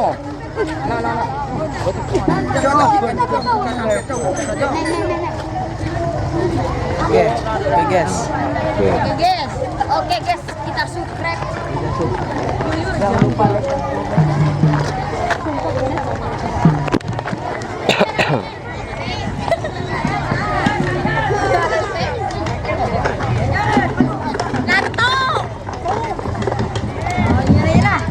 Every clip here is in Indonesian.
no. Oke, oke guys. Oke guys, oke guys, kita subscribe. Jangan lupa like. Nato. Oh, nyari lah.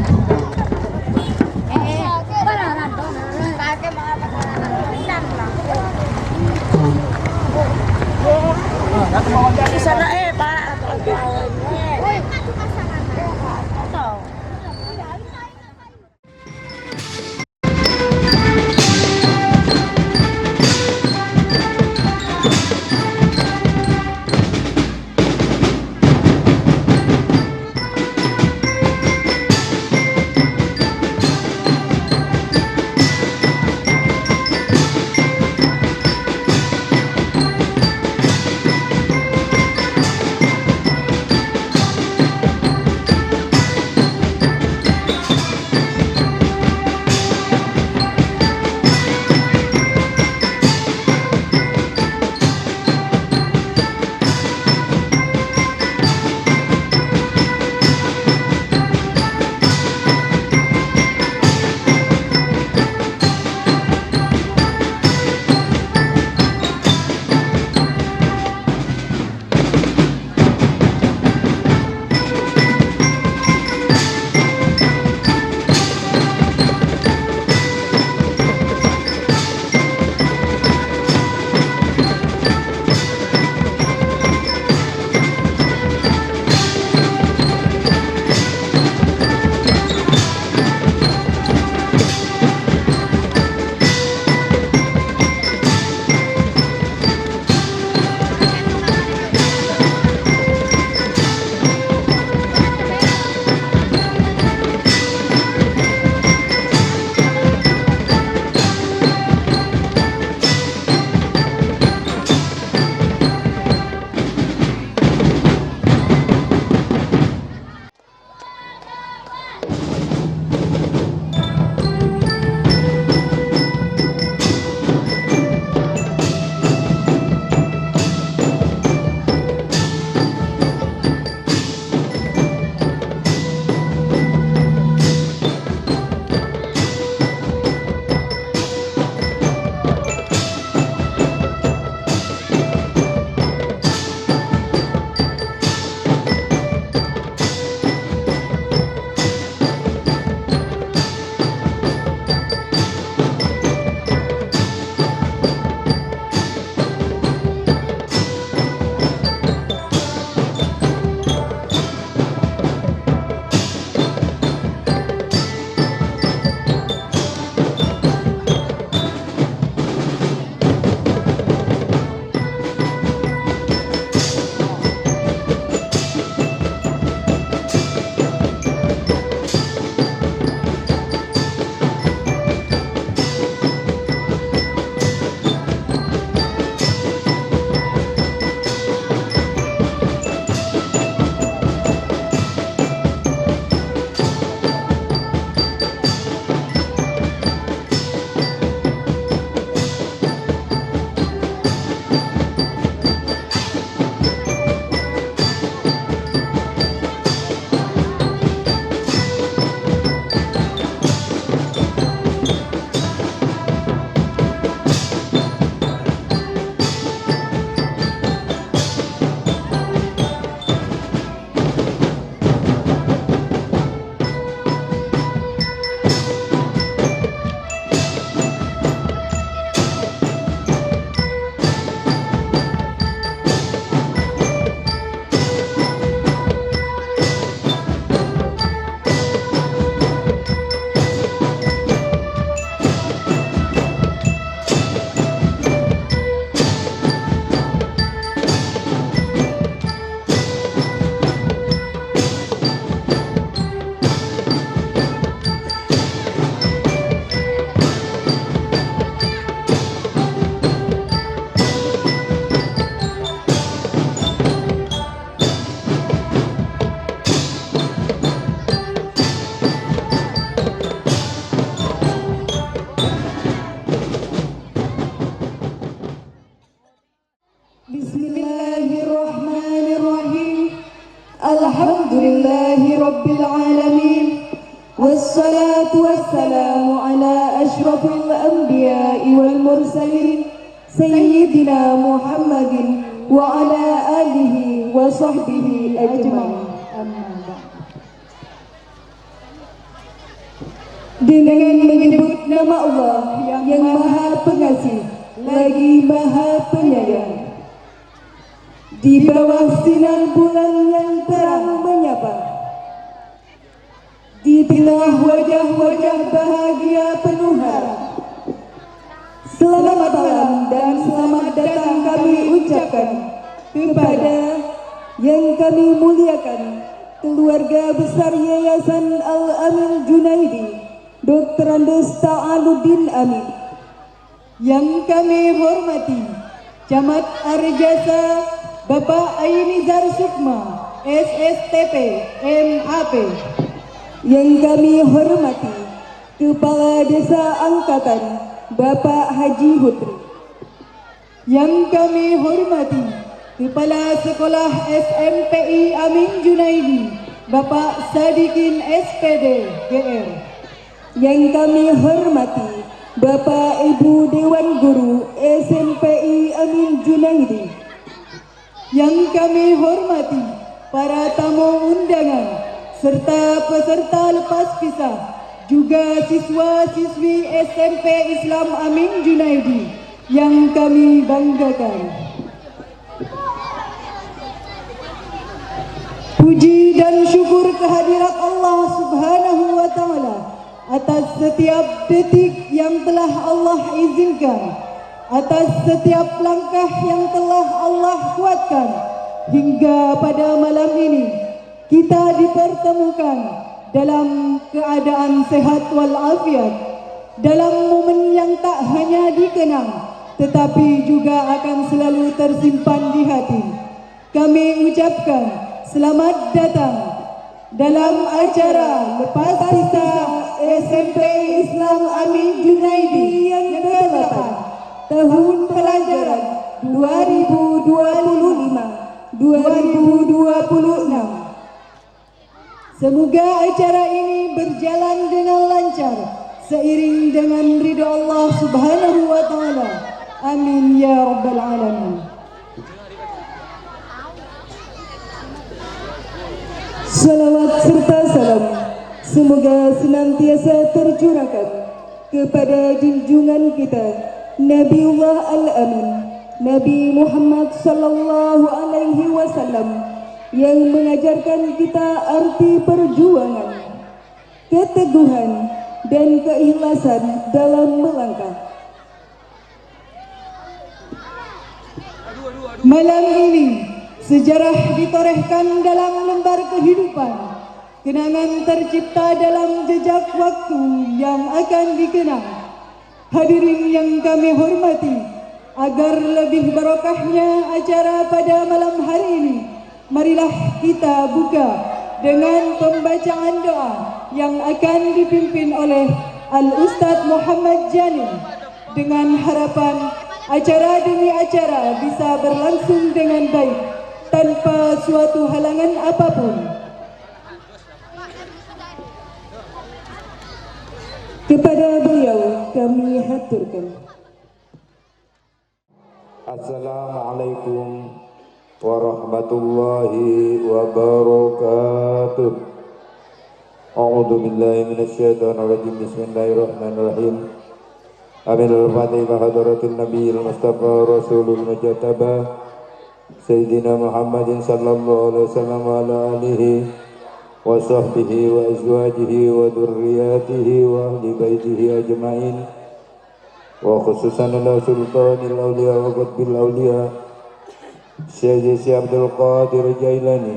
Beneran dong. Pakai mga pagkakas lang. Isa na para. Uy, ito. Alhamdulillahi Rabbil Alamin. Wassalatu wassalamu ala ashrafil anbiya'i wal mursalin Sayyidina Muhammadin wa ala alihi wa sahbihi ajma'in. Dengan menyebut nama Allah yang Maha Pengasih lagi Maha Penyayang, di bawah sinar bulan yang terang menyapa, di tengah wajah-wajah bahagia penuh harap, selamat malam dan selamat datang kami ucapkan kepada yang kami muliakan keluarga besar Yayasan Al-Amin Junaidi, Dr. Andes Ta'aluddin Amin. Yang kami hormati Camat Arjasa Bapak Ainizar Sukma, SSTP, MAP. Yang kami hormati Kepala Desa Angkatan Bapak Haji Hutri. Yang kami hormati Kepala Sekolah SMPI Amin Junaidi Bapak Sadikin SPD, GR. Yang kami hormati Bapak Ibu Dewan Guru SMPI Amin Junaidi. Yang kami hormati para tamu undangan serta peserta lepas pisah, juga siswa-siswi SMP Islam Amin Junaidi yang kami banggakan. Puji dan syukur kehadirat Allah Subhanahu wa Ta'ala atas setiap detik yang telah Allah izinkan, atas setiap langkah yang telah Allah kuatkan, hingga pada malam ini kita dipertemukan dalam keadaan sehat walafiat, dalam momen yang tak hanya dikenang tetapi juga akan selalu tersimpan di hati. Kami ucapkan selamat datang dalam acara lepas pisah SMP Islam Amin Junaidi yang ke-8 tahun pelajaran 2025-2026. Semoga acara ini berjalan dengan lancar seiring dengan ridha Allah Subhanahu wa Ta'ala. Amin ya rabbal alamin. Salawat serta salam semoga senantiasa tercurahkan kepada junjungan kita Nabiullah Al-Amin, Nabi Muhammad sallallahu alaihi wasallam, yang mengajarkan kita arti perjuangan, keteguhan dan keikhlasan dalam melangkah. Malam ini sejarah ditorehkan dalam lembar kehidupan, kenangan tercipta dalam jejak waktu yang akan dikenang. Hadirin yang kami hormati, agar lebih barokahnya acara pada malam hari ini, marilah kita buka dengan pembacaan doa yang akan dipimpin oleh Al-Ustadz Muhammad Janin, dengan harapan acara demi acara bisa berlangsung dengan baik tanpa suatu halangan apapun. Kepada beliau kami haturkan. Assalamualaikum warahmatullahi wabarakatuh. A'udzu billahi minasyaitonir rajim. Bismillahirrahmanirrahim. Amin al-Fatihah hadratin Nabiyil Mustafa Rasulul Mujtaba Sayyidina Muhammadin sallallahu alaihi wasallam wa ala alihi wa sahbihi wa azwajihi wa dzurriyyatihi wa ahli baitihi ajmain, wa khususan ala sultanil awliya wa qutbil awliya Syekh Abdul Qadir Jailani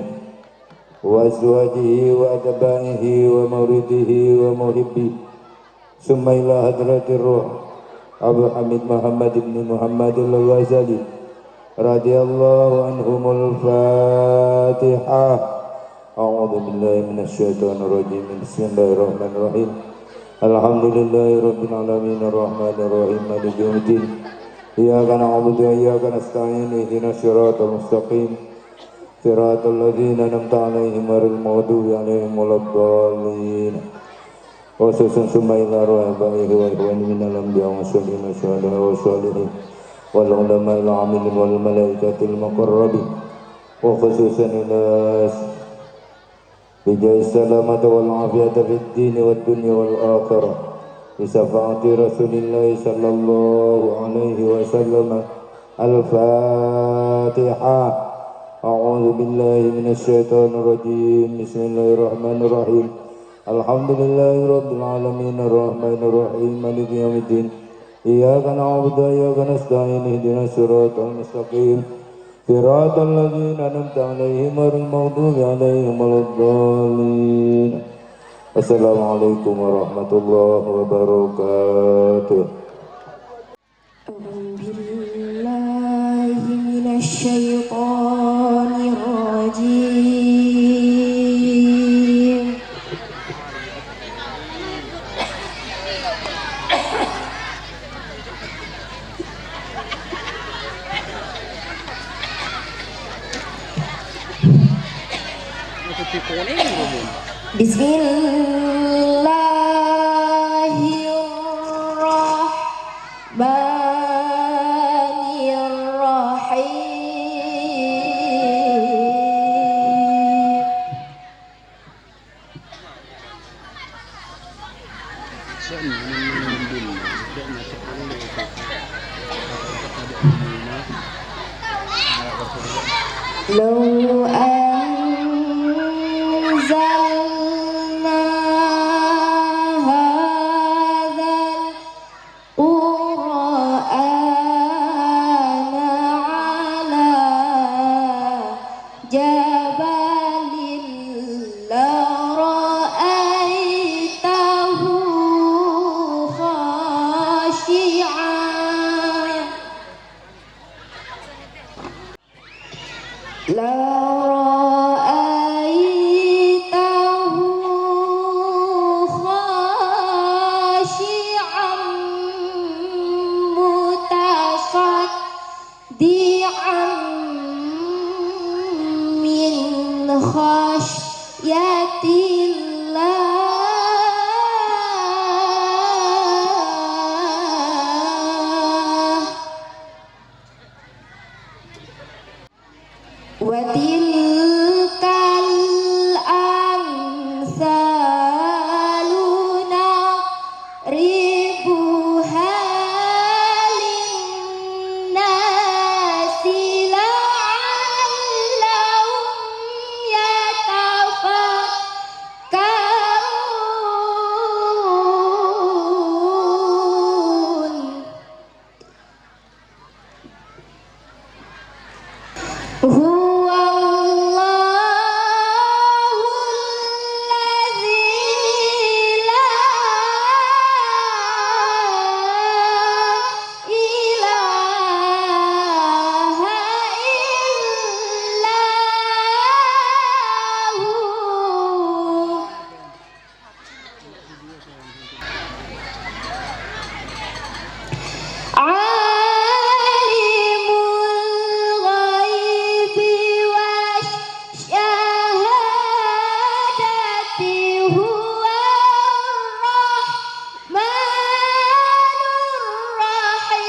wa azwajihi wa atba'ihi wa muridihi wa muhibbihi, summa ila hadratir ruh Abu Hamid Muhammad ibn Muhammad al-Ghazali radhiyallahu anhumul Fatihah. A'udzu billahi minasyaitonir rajim. Bismillahirrahmanirrahim. Alhamdulillahirabbil alamin arrahmanir rahim maliki yaumiddin. Iyyaka na'budu wa iyyaka nasta'in ihdinas siratal mustaqim. صراط الذين أنعمت عليهم غير المغضوب عليهم ولا الضالين. وخصوصا ثم إلى رهبائه وإخوانه من الأنبياء والصالحين والشهداء والصالحين والعلماء العاملين والملائكة المقربين وخصوصا إلى بجاه السلامة والعافية في الدين والدنيا والآخرة بشفاعة رسول الله صلى الله عليه وسلم. الفاتحة. أعوذ بالله من الشيطان الرجيم. بسم الله الرحمن الرحيم. الحمد لله رب العالمين الرحمن الرحيم مالك يوم الدين. إياك نعبد وإياك نستعين اهدنا الصراط المستقيم صراط الذين أنعمت عليهم غير المغضوب عليهم ولا الضالين. السلام عليكم ورحمة الله وبركاته. أعوذ بالله من الشيطان الرجيم. لو أنزلنا هذا القرآن على جبل لرأيته خاشعا متصدعا من خشية الله. وتلك الأمثال نضربها للناس لعلهم يتفكرون. هو الله الذي لا إله إلا هو. عالم الغيب والشهادة هو الرحمن الرحيم.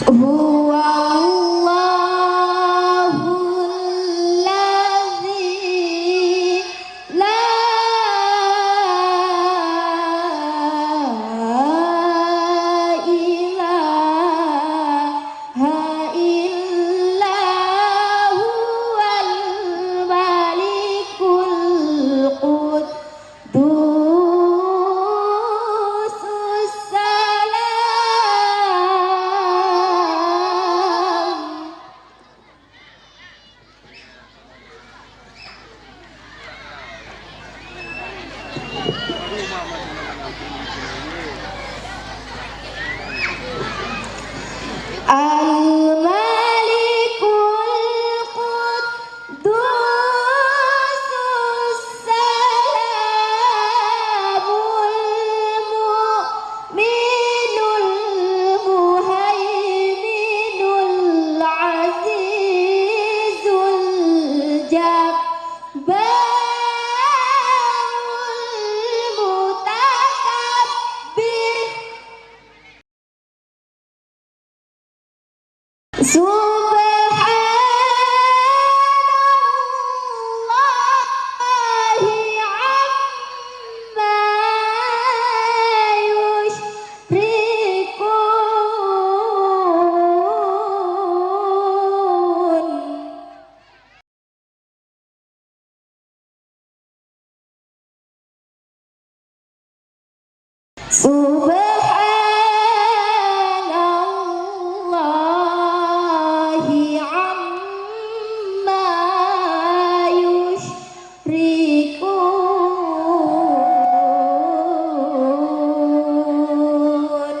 هو الله الذي لا إله إلا هو الملك القدوس السلام. الملك Subhanallahi amma yushrikun. Subhanallahi amma yushrikun.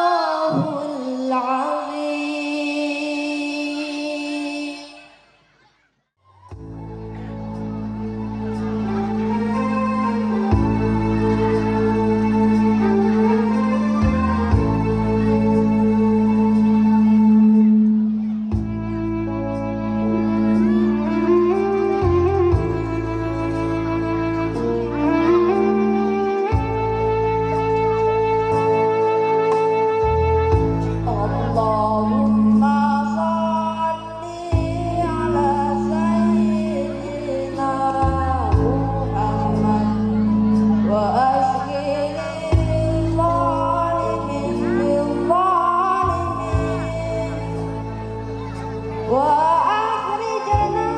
Sadaqallahul azim. Allahumma shalli ala sayyidina Muhammad wa ashghilil zalimin bil zalimin wa akhrijna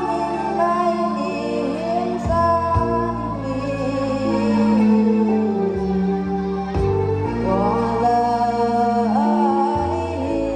min bainihim salimin wa ala alihi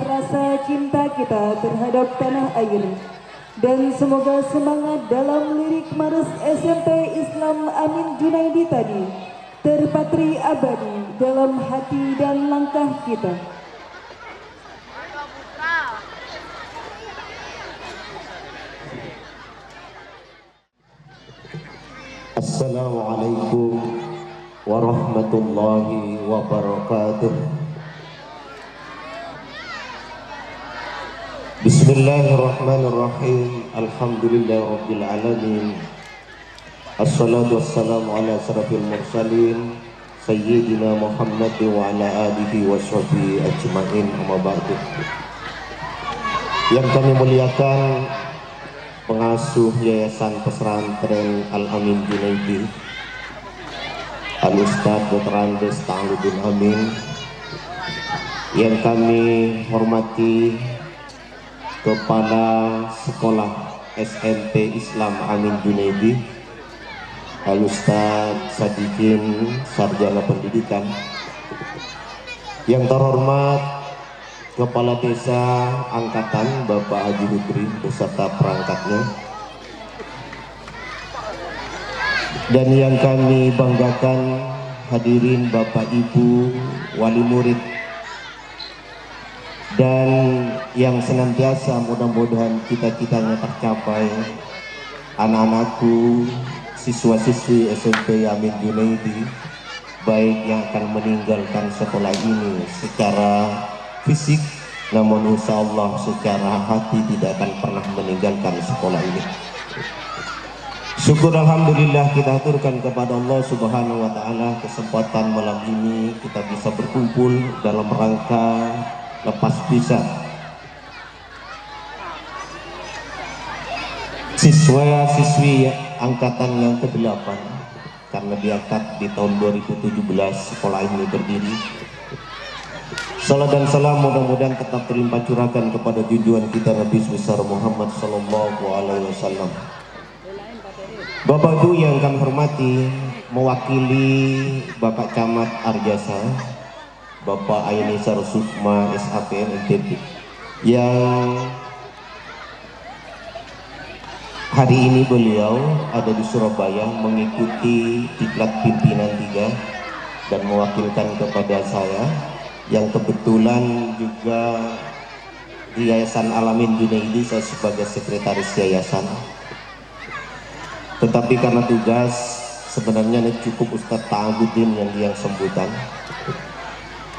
rasa cinta kita terhadap tanah air. Dan semoga semangat dalam lirik Mares SMP Islam Amin Junaidi tadi terpatri abadi dalam hati dan langkah kita. Assalamualaikum warahmatullahi wabarakatuh. Bismillahirrahmanirrahim. Alhamdulillahirabbil alamin. Assalatu wassalamu ala asrafil mursalin sayyidina Muhammad wa ala alihi washabihi ajmain, amma ba'du. Yang kami muliakan pengasuh Yayasan Pesantren Al-Amin Junaidi, Al-Ustaz Dr. Andes Ta'aludin Amin. Yang kami hormati Kepala Sekolah SMP Islam Amin Junaidi, Al-Ustaz Sadikin, Sarjana Pendidikan. Yang terhormat Kepala Desa Angkatan Bapak Haji Hudri beserta perangkatnya, dan yang kami banggakan hadirin Bapak Ibu wali murid, dan yang senantiasa mudah-mudahan cita-citanya tercapai, anak-anakku siswa-siswi SMP Amin Junaidi, baik yang akan meninggalkan sekolah ini secara fisik, namun insya Allah secara hati tidak akan pernah meninggalkan sekolah ini. Syukur alhamdulillah kita aturkan kepada Allah Subhanahu wa taala kesempatan malam ini kita bisa berkumpul dalam rangka lepas pisah siswa-siswi angkatan yang ke-8, karena diangkat di tahun 2017 sekolah ini berdiri. Salam dan salam mudah-mudahan tetap terlimpah curahkan kepada junjungan kita Nabi besar Muhammad sallallahu alaihi wasallam. Bapak Ibu yang kami hormati, mewakili Bapak Camat Arjasa, Bapak Ainisar Sukma SAPM NTB, yang hari ini beliau ada di Surabaya mengikuti diklat pimpinan 3 dan mewakilkan kepada saya yang kebetulan juga di Yayasan Al-Amin Junaidi saya sebagai sekretaris yayasan. Tetapi karena tugas sebenarnya ini cukup Ustadz Ta'abudin yang sambutan.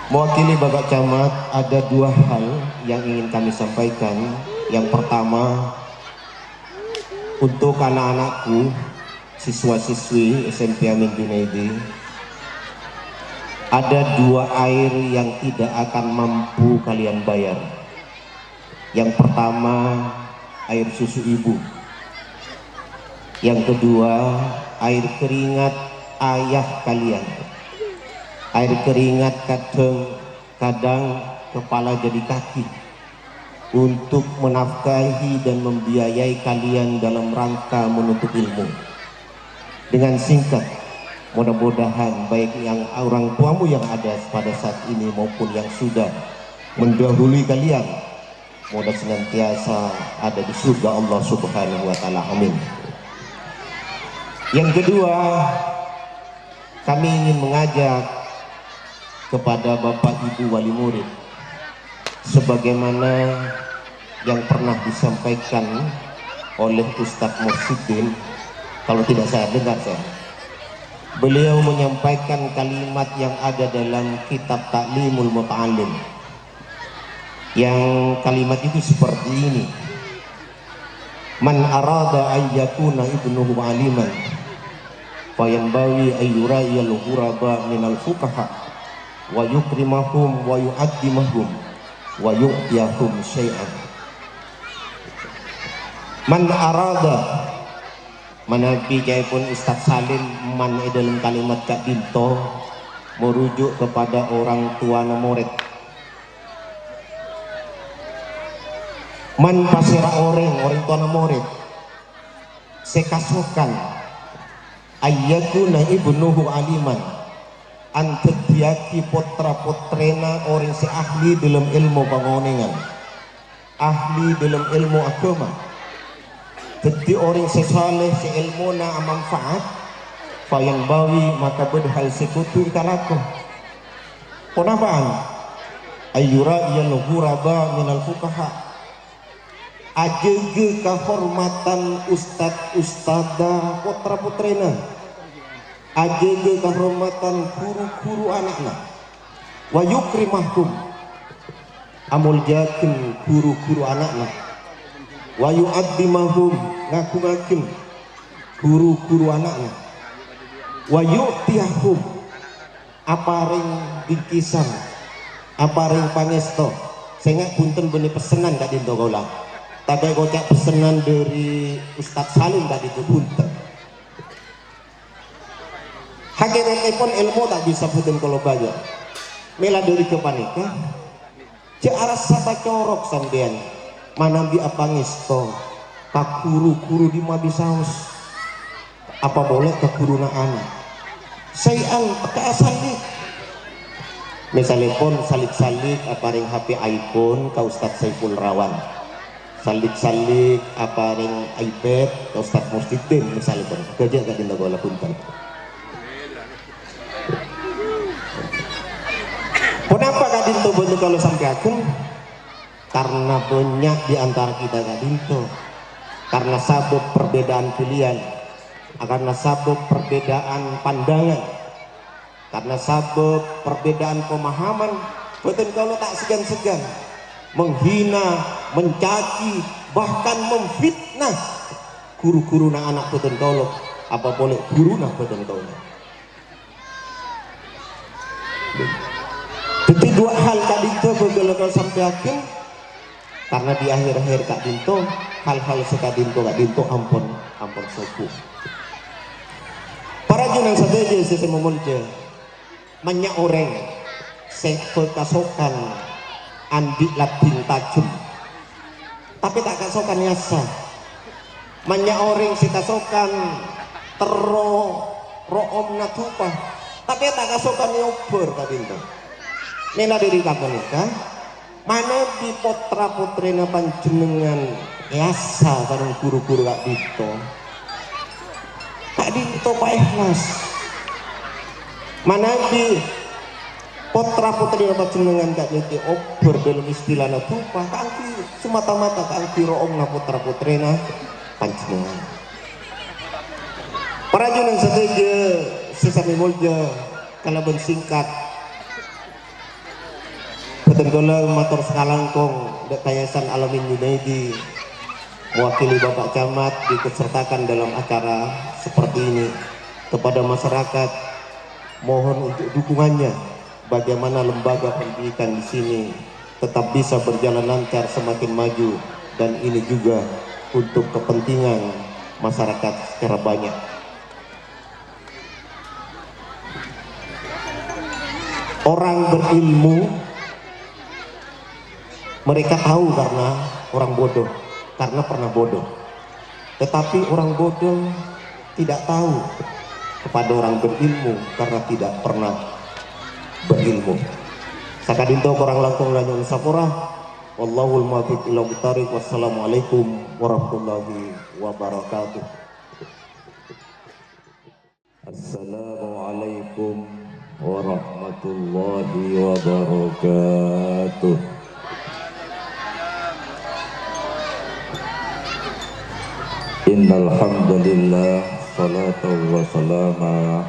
Mewakili Bapak Camat, ada 2 hal yang ingin kami sampaikan. Yang pertama, untuk anak-anakku siswa-siswi SMP Amin Junaidi, ada 2 air yang tidak akan mampu kalian bayar. Yang pertama, air susu ibu. Yang kedua, air keringat ayah kalian. Air keringat kadang kepala jadi kaki untuk menafkahi dan membiayai kalian dalam rangka menuntut ilmu. Dengan singkat, mudah-mudahan baik yang orang tuamu yang ada pada saat ini maupun yang sudah mendahului kalian, mudah senantiasa ada di surga Allah Subhanahu wa taala. Amin. Yang kedua, kami ingin mengajak kepada Bapak Ibu wali murid, sebagaimana yang pernah disampaikan oleh Ustadz Mursidin, kalau tidak saya dengar beliau menyampaikan kalimat yang ada dalam kitab Ta'limul Muta'allim, yang kalimat itu seperti ini: man arada ayyakuna ibnuhu aliman fayanbawi ayyura'iyal ghuraba minal fuqaha wa yukrimahum wa yu'addimahum wa yu'tiyahum syai'an. Man arada, manapi pun Ustadz Salim man dalam kalimat Kak Dinto merujuk kepada orang tua murid. Man pasira orang tua murid sekasukan ayyakuna ibnuhu aliman, nyediaki potra-potrena orang si ahli dalam ilmu banguningan, ahli dalam ilmu agama. Jadi orang sesaleh si ilmu na manfaat, fayang bawi maka bedhal sekutu italako. Ponapaan? Ayyura iyal ghuraba minal fuqaha. Ajege kehormatan ustad-ustada potra-putrena. Ajege kehormatan guru-guru anakna. Wa yukrimahum. Amuljakeun guru-guru anakna. Wa yu'addimahum, ngaku-ngakeun guru-guru anakna. Wa yu'tiyahum, aparing bingkisan, aparing pangesto. Saya punten benih pesenan tadi itu kaulah. Tapi kocak pesenan dari Ustadz Salim tadi itu punten. Hakikatnya pun ilmu tak bisa punten kalau bayar. Mela dari kepanika. Cek alas sapa corok sampean. Mana bi apa ngisto? Pak guru-guru di Mabisaus. Apa boleh ke guru na anak? Sayan pakai salik. Misalnya pun salik-salik apa ring HP iPhone ke Ustadz Saiful Rawan. Salik-salik apa ring iPad ke Ustadz Mustidin misalnya pun. Kerja gak tindak bola punten. Kenapa gak dinto betul kalau sampai akun? Karena banyak di antara kita gak dinto. Karena sabab perbedaan pilihan. Karena sabab perbedaan pandangan, karena sabab perbedaan pemahaman, betul kalau tak segan-segan menghina, mencaci, bahkan memfitnah guru-guru na anak betul tolong, apa boleh guru na betul tolong. Jadi dua hal tadi itu betul kalau sampai akhir, karena di akhir-akhir kak dinto, hal-hal sekadinto kak dinto ampun suku. Para junang sadeje sese momolje banyak orang kasokan andi latin tajum tapi tak kasokan nyasa. Banyak orang kasokan room natupa tapi tak kasokan nyobor tadi itu. Nela diri kaponika mana di potra putrina panjenengan nyasa karena guru-guru kak dito. Tadi itu Pak Ikhlas mana di potra putri apa jenengan gak niti ober dalam istilah natupa kaki semata-mata kaki roong na potra putrina panjenengan. Para junang sadeje sesami mulja kalau bersingkat betul-betul motor sekalangkong dek Yayasan Alamin Junaidi mewakili Bapak Camat diikutsertakan dalam acara seperti ini. Kepada masyarakat mohon untuk dukungannya bagaimana lembaga pendidikan di sini tetap bisa berjalan lancar semakin maju, dan ini juga untuk kepentingan masyarakat secara banyak. Orang berilmu mereka tahu karena orang bodoh, karena pernah bodoh. Tetapi orang bodoh tidak tahu kepada orang berilmu karena tidak pernah berilmu. Sakadinto orang langkung lanjut sapura. Wallahul muwaffiq ila thariq. Wassalamualaikum warahmatullahi wabarakatuh. Assalamualaikum warahmatullahi wabarakatuh. Innal hamdalillah salatu wa salama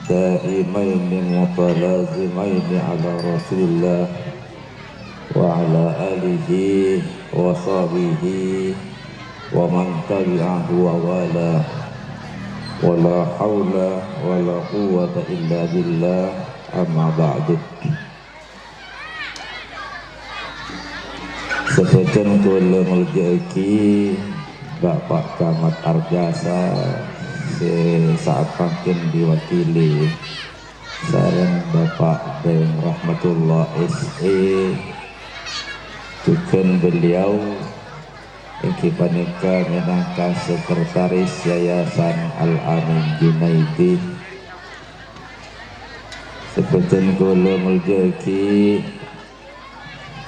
daimaini mutalazimaini ala Rasulillah wa ala alihi wa sahbihi wa man tabi'ahu wa wala wa la hawla wa la quwwata illa billah amma ba'du. Sepecan kula muljaiki Bapak Camat Arjasa saat makin diwakili sareng Bapak Deng Rahmatullah S.E. juga beliau iki panika minangka sekretaris Yayasan Al-Amin Junaidi Seperti kula muljaki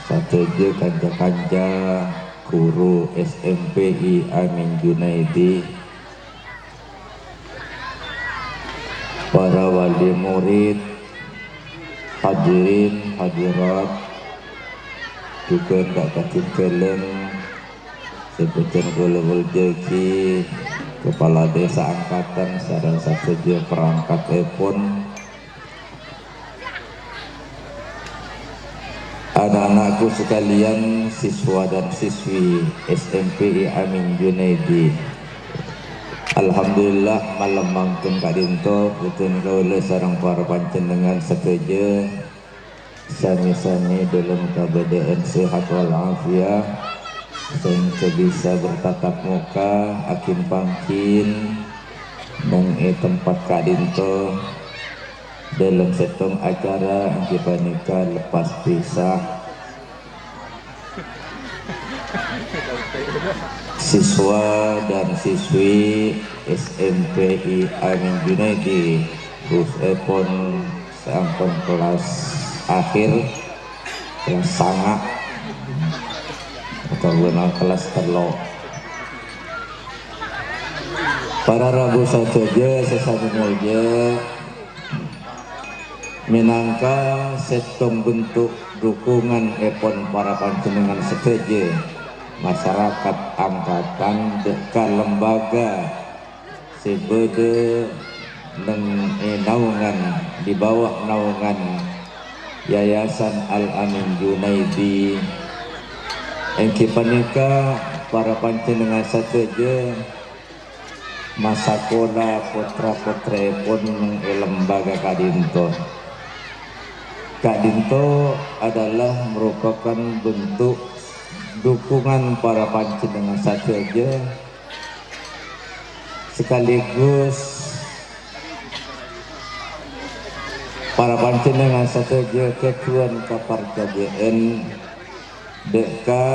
sateje kanca-kanca guru SMPI Amin Junaidi, para wali murid, hadirin hadirat, juga tak ketinggalan seperti kula muljaki Kepala Desa Angkatan sareng sateje perangkat epon, anak-anakku sekalian, siswa dan siswi SMPI Amin Junaidi. Alhamdulillah malam mangken kadinto betul kaula sareng para panjenengan sakeje sami-sami dalam keadaan sehat walafiat sehingga bisa bertatap muka akin pangkin nang tempat kadinto dalam setong acara anjibanika lepas pisah siswa dan siswi SMPI Amin Junaidi Gus Epon sampun kelas akhir kelas sanga atau kelas telo para rabu saja sesama mulya minangka setong bentuk dukungan epon para panjenengan sekeje masyarakat angkatan deka lembaga sebede naungan di bawah naungan Yayasan Al-Amin Junaidi engki panika para panjenengan sekeje masakola putra-putra pun lembaga kadinto. Kadinto adalah merupakan bentuk dukungan para panjenengan saja sekaligus para panjenengan saja ketuan Kaparja BN deka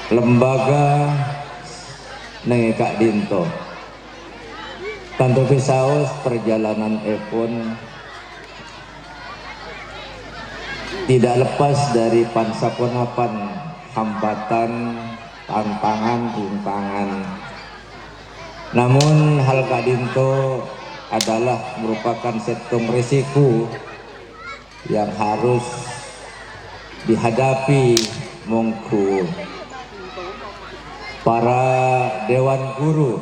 lembaga neng Kak Dinto. Tanto pisaos perjalanan epon tidak lepas dari pansaponapan hambatan, tantangan, rintangan. Namun hal kadinto adalah merupakan setong risiko yang harus dihadapi mongku para dewan guru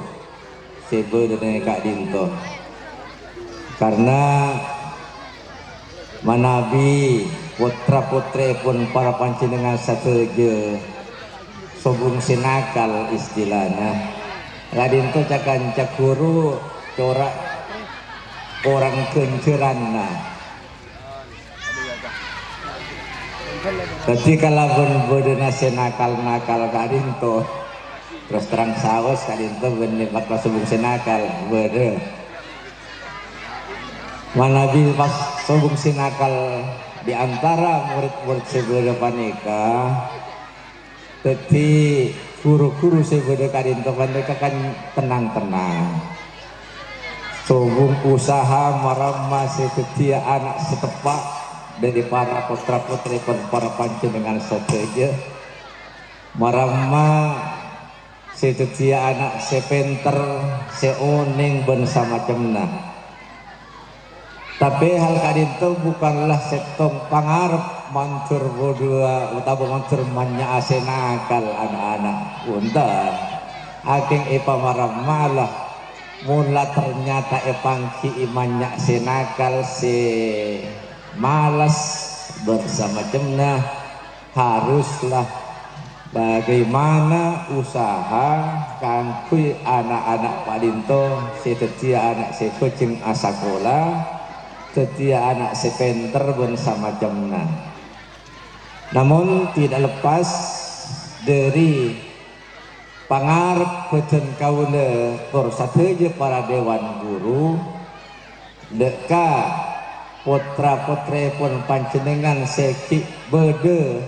sebe dan Kak Dinto, karena manabi putra-putri pun para panjenengan sateje sobung sinakal istilahnya. Kak Dinto cakan cak guru corak orang kenceranna. Ketika lagun bodena senakal-nakal Kak Dinto terus terang saus Kak Dinto benih pas sobung sinakal bede. Manabi pas sobung sinakal di antara murid-murid sebeda panika teti guru-guru sebeda Kak Dinto panika kan tenang-tenang sobung usaha maramah seketia anak setepak dari para putra-putri para panjenengan saja maramah seketia anak sepenter seoning bersama cemna. Tapi hal kadinto bukanlah setong pangarep mancur bodua utawa mancur manya asenakal anak-anak punten aking malah mula ternyata epangki imannya senakal se malas bersama cemna haruslah bagaimana usaha kangkui anak-anak Pak Dinto setia anak sekocing asakola setia anak sepenter bersama jamna. Namun tidak lepas dari pangarep peten kaula sateje para dewan guru deka putra-putri pun panjenengan sekik bede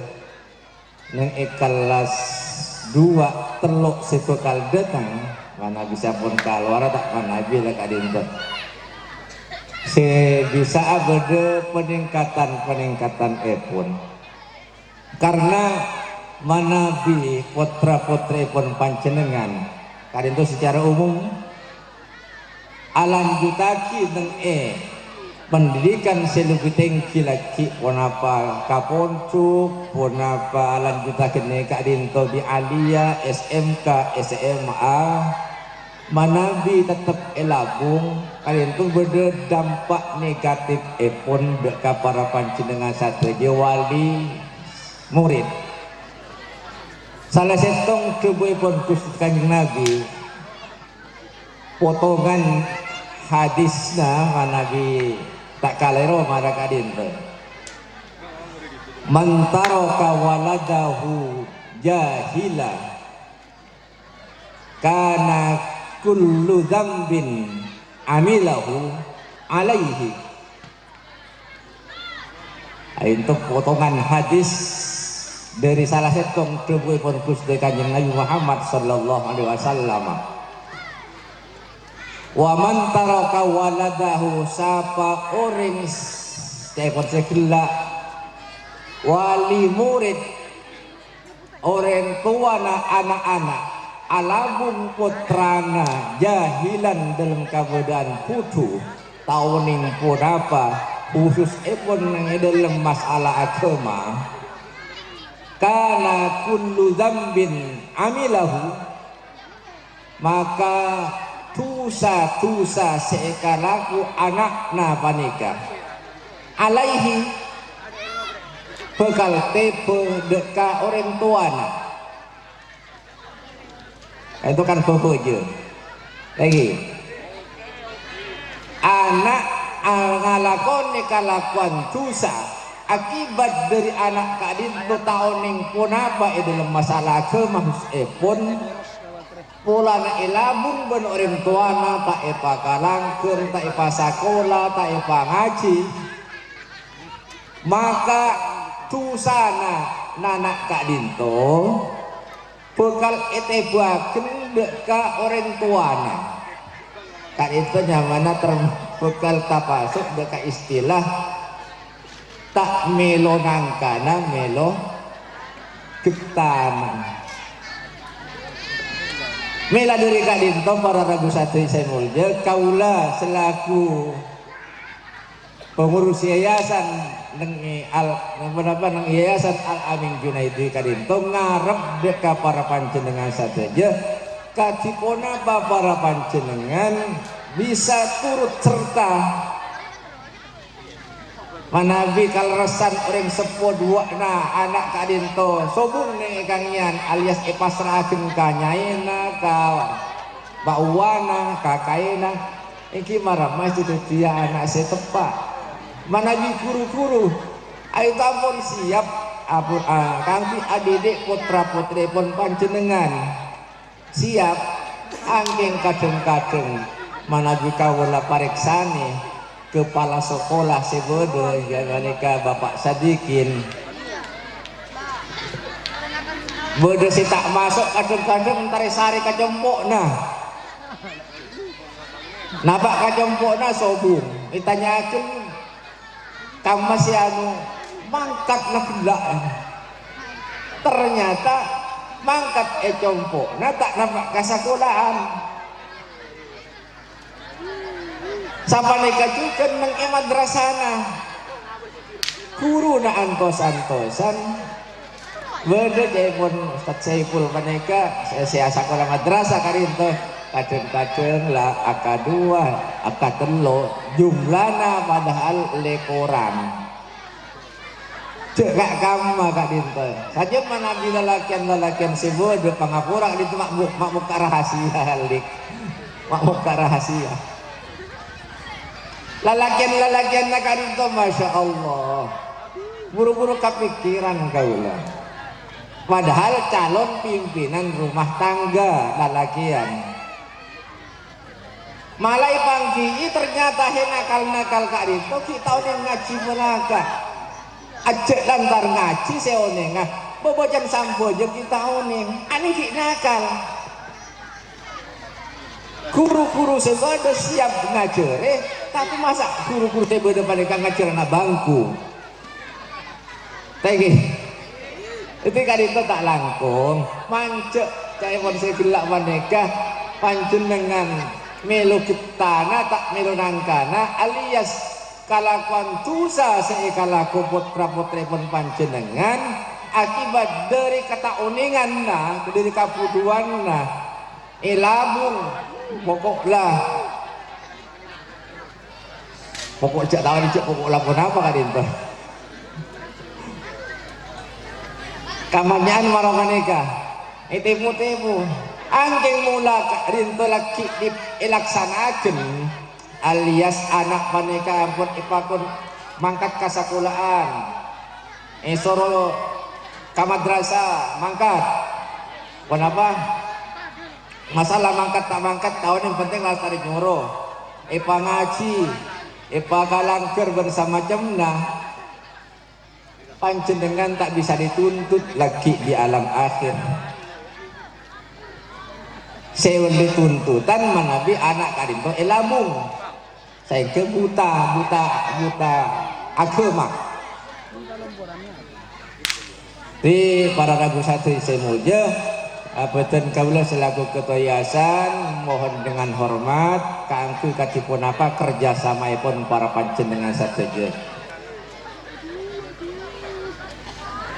neng kelas 2 telok sepekal datang mana bisa pun keluar tak mana bila Kak Dinto bisa ada peningkatan epon karena manabi putra-putri pun panjenengan kadin itu secara umum alam jutaki dan pendidikan selebih tinggi lagi punapa kaponcuk punapa alam jutaki ne kadin to di alia SMK SMA manabi tetap elabung kalian tuh berdampak negatif pun dekat para panjenengan satu wali murid salah setong kebuai pun kusut kanjeng Nabi potongan hadisna manabi tak kalero marah kadin tuh mantaraka waladahu jahila kana kullu dzambin amilahu alaihi. Itu potongan hadis dari salah satu kebuai ponkus dari kanjeng Nabi Muhammad sallallahu alaihi wasallam. Wa man taraka waladahu sapa orang tekon sekila wali murid orang tuana anak-anak alabun putrana jahilan dalam keadaan putu tauning pun apa khusus pun dalam masalah agama karena kullu dzambin amilahu maka tusa seekalaku anakna panika alaihi bekal tepe deka orang tuana itu kan bekerja lagi anak ngalakoni kalakuan dosa akibat dari anak kadin itu tahun yang pun apa dalam masalah kemahus pun pola na ilabun ben orang tuana tak epa kalangker tak epa sekolah tak epa ngaji maka tusana nanak kadin to bekal etebaken deka orang tuana kan itu nyamana terbekal tapasuk deka istilah tak melo nangkana melo ketana mela dari kadinto para ragu satu saya mulja kaula selaku pengurus yayasan nang yayasan Al Amin Junaidi kadinto ngarep deka para panjenengan saja kadipona para panjenengan bisa turut serta manabi kalresan orang sepo dua na anak kadinto sobung nih kangian alias pasrahakeun ka nyaina ka bauwana ka kaina iki marah masih dia anak setepa manabi guru-guru ayo tampun siap apun kangge adik putra putri pun panjenengan siap angking kadeng-kadeng manabi kawula pariksani kepala sekolah sebodo ya menika Bapak Sadikin bodo si tak masuk kadeng-kadeng tarik sari kajompok napak kajompok sobung ditanyakan kamu masih mangkat gila ternyata mangkat jompok tak napak kasakolahan sampai nikajukan nang madrasana guru na antos-antosan beda jepun Ustaz Saiful paneka saya sekolah madrasah karinto kadang-kadang lah AK2 AK3 jumlahna padahal lekoran cek gak kama kak dinto saja mana bila lalakian sebodoh pangapura itu makmuk rahasia lik makmuk rahasia lalakian nak itu masya Allah buru-buru kepikiran kaulah padahal calon pimpinan rumah tangga lalakian malai panggi ternyata nakal kak itu kita udah ngaji melaka ajak lantar ngaji seonengah bobojan sampo jeng kita oneng aneh ki nakal guru-guru sebada siap ngajere tapi masa guru-guru saya berdepan dengan ngajar anak bangku. Tadi itu kan itu tak langkung, mancek cai pun saya gelak maneka panjenengan melu kitana tak melu nangkana alias kalakuan tusa seikalaku putra putri pun panjenengan akibat dari kata uningan na dari kapuduan na ilabung pokok cak tahu ni cak pokok lapor apa kan itu kamanyaan marah maneka temu angking mula rinto laki dilaksanakan alias anak maneka ampun ipakun mangkat kasakulaan soro kamadrasah mangkat kenapa masalah mangkat tak mangkat tahun yang penting harus tarik nyoro ngaji kalangker bersama jemna panjenengan tak bisa dituntut lagi di alam akhir. Sewen dituntutan manabi anak kadinto elabung saya ke buta agama di para ragu satu semuja beten kaula selaku ketua yayasan mohon dengan hormat kaangku katipun apa kerjasama pun para panjenengan sateja.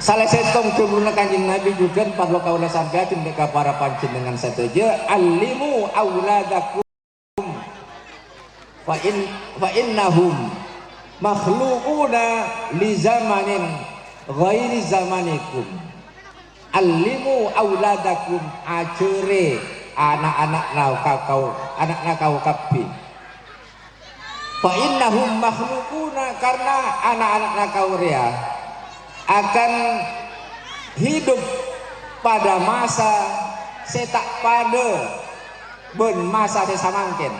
Salah setong kebunan kanjeng Nabi juga padlo kaula sampaikan mereka para panjenengan sateja alimu auladakum fa innahum makhluquna li zamanin ghairi zamanikum. Alimu auladakum ajere anak-anak kau kapi. Fa innahum makhluquna karena anak-anak kau ria akan hidup pada masa setak pada ben masa sesamangken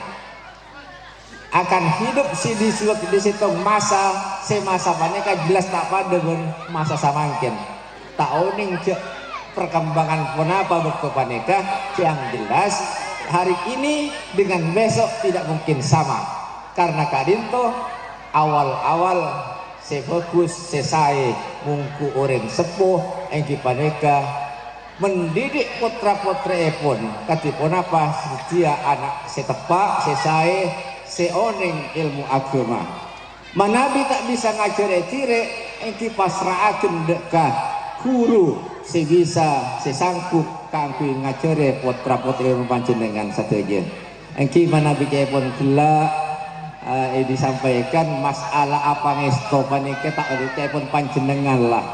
akan hidup si di situ masa semasa paneka jelas tak pada ben masa samangken tak oning cek perkembangan punapa bekto paneka yang jelas hari ini dengan besok tidak mungkin sama karena kadinto awal-awal sefokus sesai mungku orang sepuh engki paneka mendidik putra-putri pun katipun apa setia anak setepak sesai seoning ilmu agama manabi tak bisa ngajar tire engki pasraakeun dekah guru sebisa sesangkup kangku ngajare putra-putri panjenengan sateja engki manabi pun gelak disampaikan masalah apa ngesto panike tak pun panjenengan lah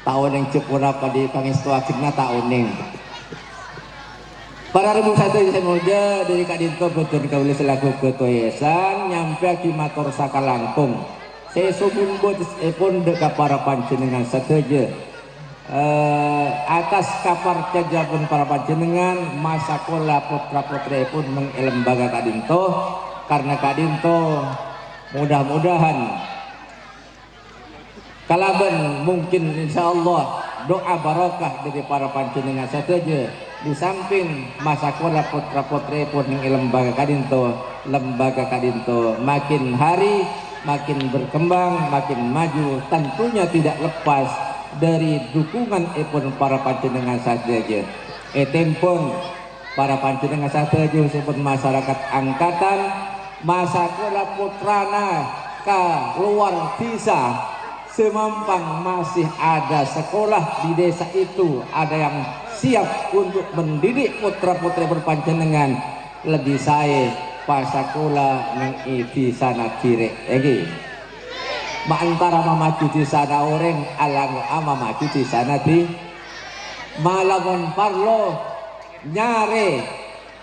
tahun yang cukup apa di pangesto akhirnya tahun para rebu satu semoga dari kadinto betul kauli selaku ketua yayasan nyampe di matur saka langkung saya subun pun dekat para panjenengan sateja atas kapar kerja pun para panjenengan masa kola putra putri pun mengelembaga kadinto karena kadinto mudah-mudahan kalaban mungkin insyaallah doa barokah dari para panjenengan sateja di samping masa kola putra putri pun yang lembaga kadinto makin hari makin berkembang makin maju tentunya tidak lepas dari dukungan pun para panjenengan sateja tempon para panjenengan sateja disebut masyarakat angkatan masa kola putrana ka luar desa semampang masih ada sekolah di desa itu ada yang siap untuk mendidik putra putri berpanjenengan lebih saya pasakola nang di sana kiri antara maju di sana orang alang maju di sana di malamun parlo nyare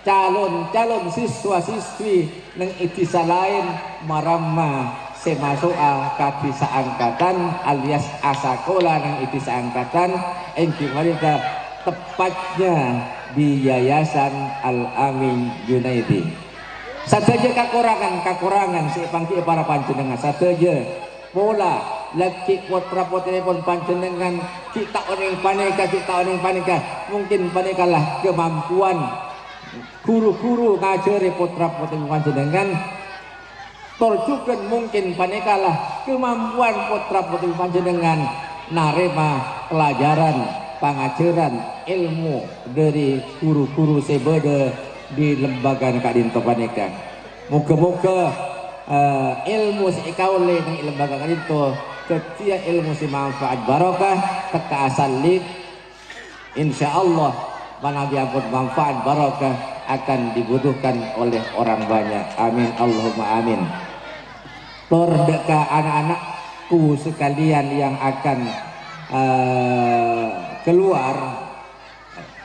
calon siswa-siswi nang itisa lain maramma semasua kadisa angkatan alias asakola nang itisa angkatan engki mereka tepatnya di Yayasan Al-Amin Junaidi sateja kakurangan si pangki para panjenengan sateja pola laki putra putri pun panjenengan kita orang paneka mungkin paneka lah kemampuan guru-guru ngajari putra putri panjenengan Torjukeun mungkin panikalah kemampuan putra-putri panjenengan narema pelajaran pangajaran ilmu dari guru-guru sebede di lembaga kadinto panika. Muga-muga ilmu si kaule nang lembaga kadinto ketia ilmu si manfaat barokah teka asalik insyaallah manabi ampun manfaat barokah akan dibutuhkan oleh orang banyak. Amin Allahumma amin. Tordeka anak-anakku sekalian yang akan keluar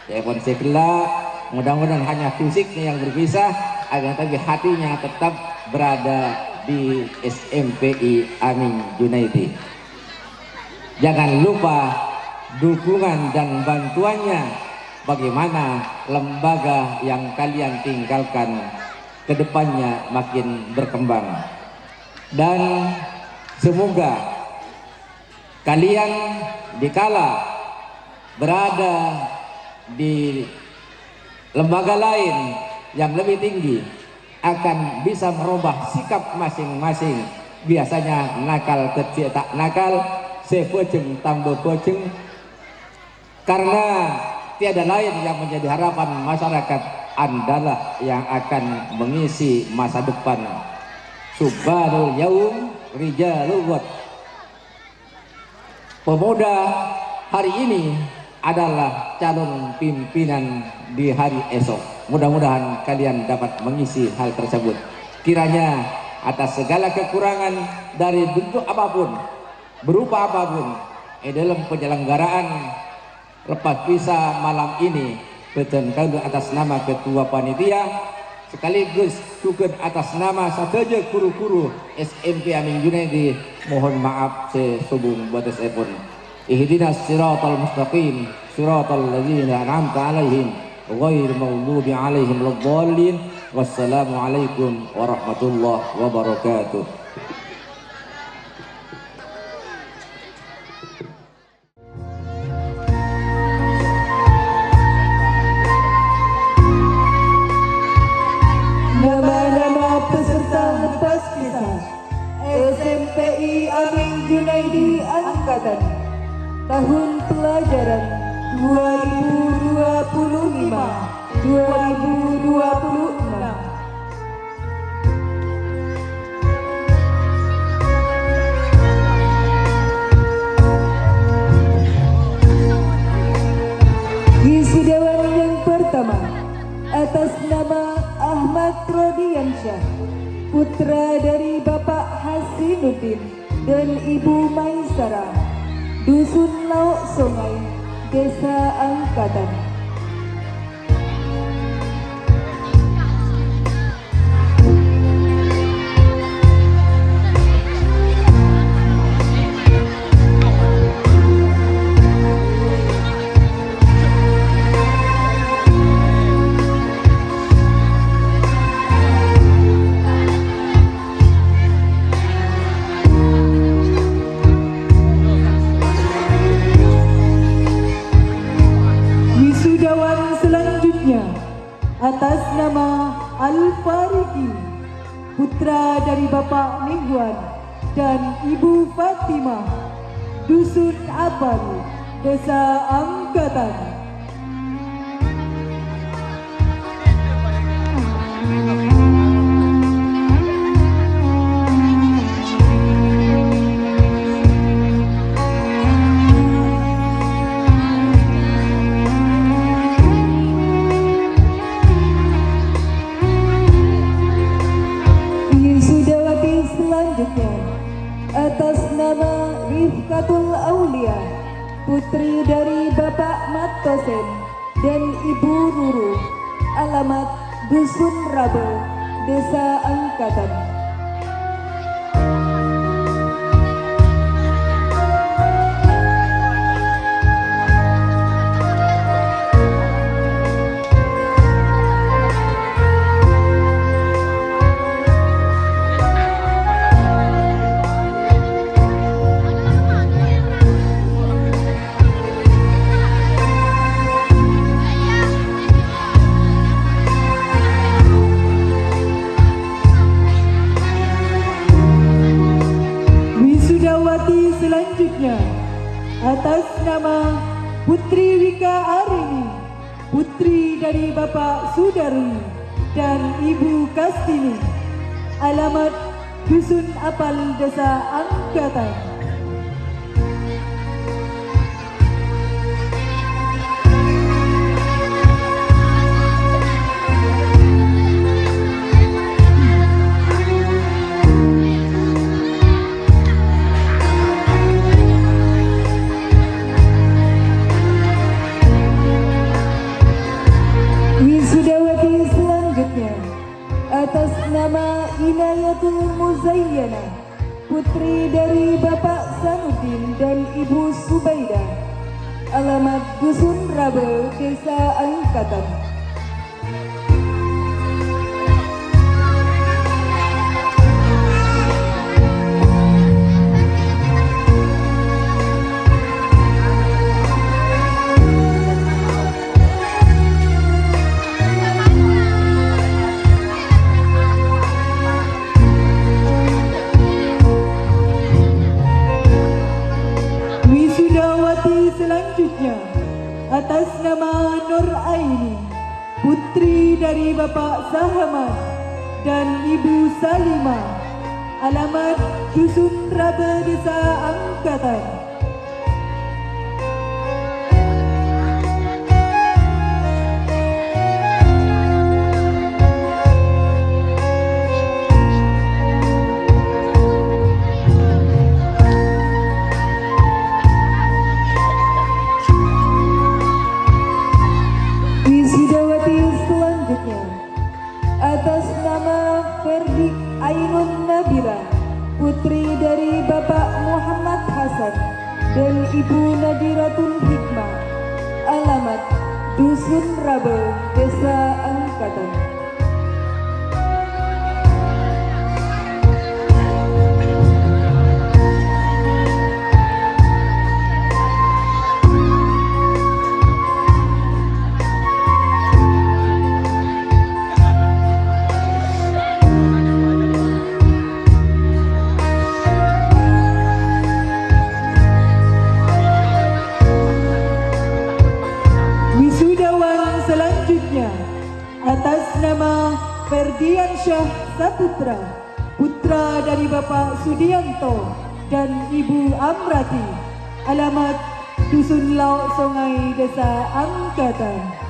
telepon segala, mudah-mudahan hanya fisiknya yang berpisah agar tapi hatinya tetap berada di SMPI Amin Junaidi. Jangan lupa dukungan dan bantuannya bagaimana lembaga yang kalian tinggalkan kedepannya makin berkembang. Dan semoga kalian dikala berada di lembaga lain yang lebih tinggi akan bisa merubah sikap masing-masing. Biasanya nakal kecil tak nakal, sepojeng tambah pojeng, karena tiada lain yang menjadi harapan masyarakat adalah yang akan mengisi masa depan. Subhanul yaum rijalul ghad. Pemuda hari ini adalah calon pimpinan di hari esok. Mudah-mudahan kalian dapat mengisi hal tersebut. Kiranya atas segala kekurangan dari bentuk apapun, berupa apapun, dalam penyelenggaraan lepas visa malam ini, bertentangan atas nama ketua panitia sekaligus juga atas nama sahaja guru-guru SMP Amin Junaidi, mohon maaf sesubung batas epon. Ihdinas siratal mustaqim siratal ladzina an'amta 'alaihim ghairil maghdubi 'alaihim waladdallin. Wassalamu alaikum warahmatullahi wabarakatuh. Nama-nama peserta lepas kisah SMPI Amin Junaidi Angkatan tahun pelajaran 2025-2026. Wisudawan yang pertama atas nama Ahmad Rodiansyah, putra dari Bapak Hasinuddin dan Ibu Maisarah, Dusun Lauk Sungai, Desa Angkatan. Atas nama Al-Fariki, putra dari Bapak Mingguan dan Ibu Fatimah, Dusun Abal, Desa Angkatan. Atas nama Rifkatul Aulia, putri dari Bapak Matosen dan Ibu Ruru, alamat Dusun Rabe, Desa Angkatan. atas nama Putri Wika Arini, putri dari Bapak Sudarwi dan Ibu Kastini, alamat Dusun Apal, Desa Angkatan. Wisudawati selanjutnya atas nama Inayatul Muzayyana, putri dari Bapak Sanuddin dan Ibu Subaidah, alamat Dusun Rabe, Desa Angkatan. Wisudawati selanjutnya atas nama Nur Aini, putri dari Bapak Sahaman dan Ibu Salimah, alamat Dusun Rabe, Desa Angkatan. Wisudawati selanjutnya atas nama Ferdi Ainun Nabila, putri dari Bapak Muhammad Hasan dan Ibu Nadiratul Hikmah, alamat Dusun Rabe, Desa Angkatan. Wisudawan selanjutnya atas nama Ferdian Syah Saputra, putra dari Bapak Sudianto dan Ibu Amrati, alamat Dusun Lauk Songai, Desa Angkatan.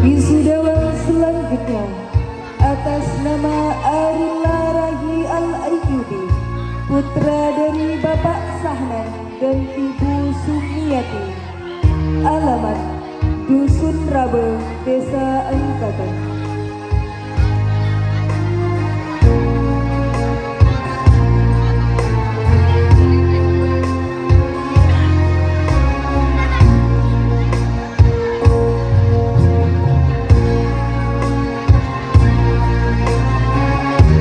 Wisudawan selanjutnya atas nama Arila Rahi Al-Ayyubi, putra dari Bapak Sahnan dan Ibu Sumiati, alamat Dusun Rabe, Desa Angkatan.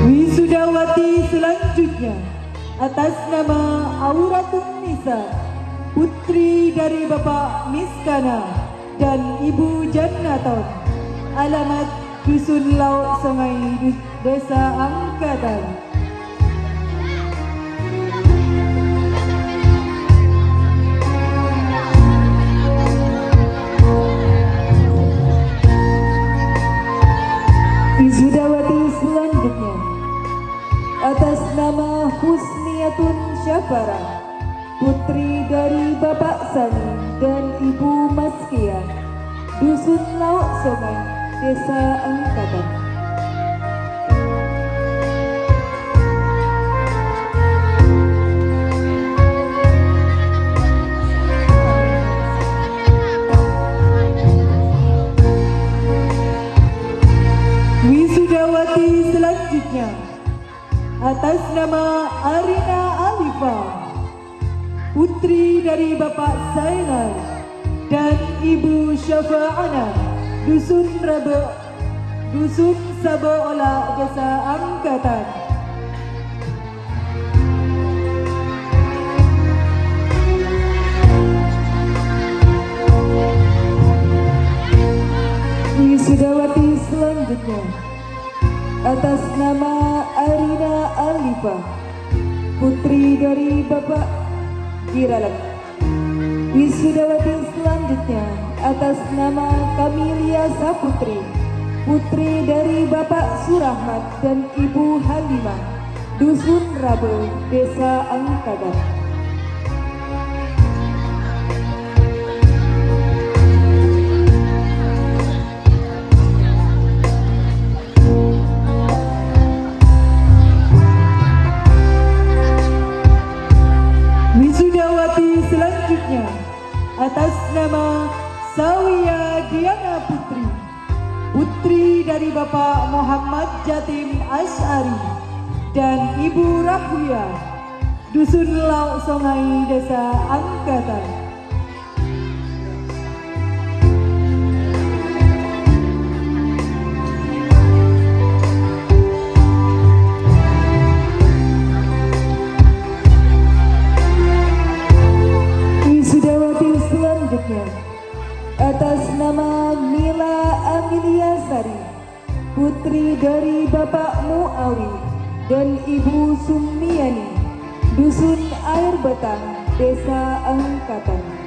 Wisudawati selanjutnya atas nama Auratun Nisa, putri dari Bapak Miskana dan Ibu Jannaton, alamat Dusun Lauk Songai, Desa Angkatan. Wisudawati selanjutnya atas nama Husniatun Syafara, putri dari Bapak Sani dan Ibu Maskia, Dusun Lauk Songai, Desa Angkatan. Wisudawati selanjutnya atas nama Arina Alifa, putri dari Bapak Zainal dan Ibu Syafa'ana, Dusun Rabe, Dusun Sabola Desa Angkatan. Wisudawati selanjutnya atas nama Arina Alifa, putri dari Bapak Giralat. Wisudawati selanjutnya atas nama Kamilia Saputri, putri dari Bapak Surahmat dan Ibu Halimah, Dusun Rabe, Desa Angkatan. Wisudawati selanjutnya atas nama Sawiya Diana Putri, putri dari Bapak Muhammad Jatim Asy'ari dan Ibu Rahwiyah, Dusun Lauk Songai, Desa Angkatan. Wisudawati selanjutnya atas nama Mila Amelia Sari, putri dari Bapak Muawi dan Ibu Sumiani, Dusun Air Betang, Desa Angkatan.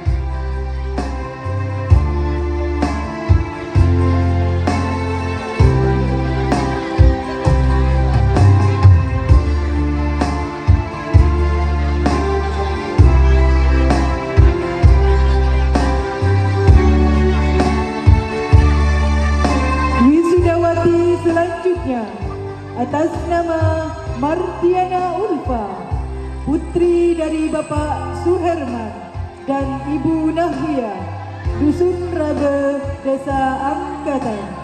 Selanjutnya atas nama Martiana Ulfa, putri dari Bapak Suherman dan Ibu Nahwiyah, Dusun Rabe, Desa Angkatan.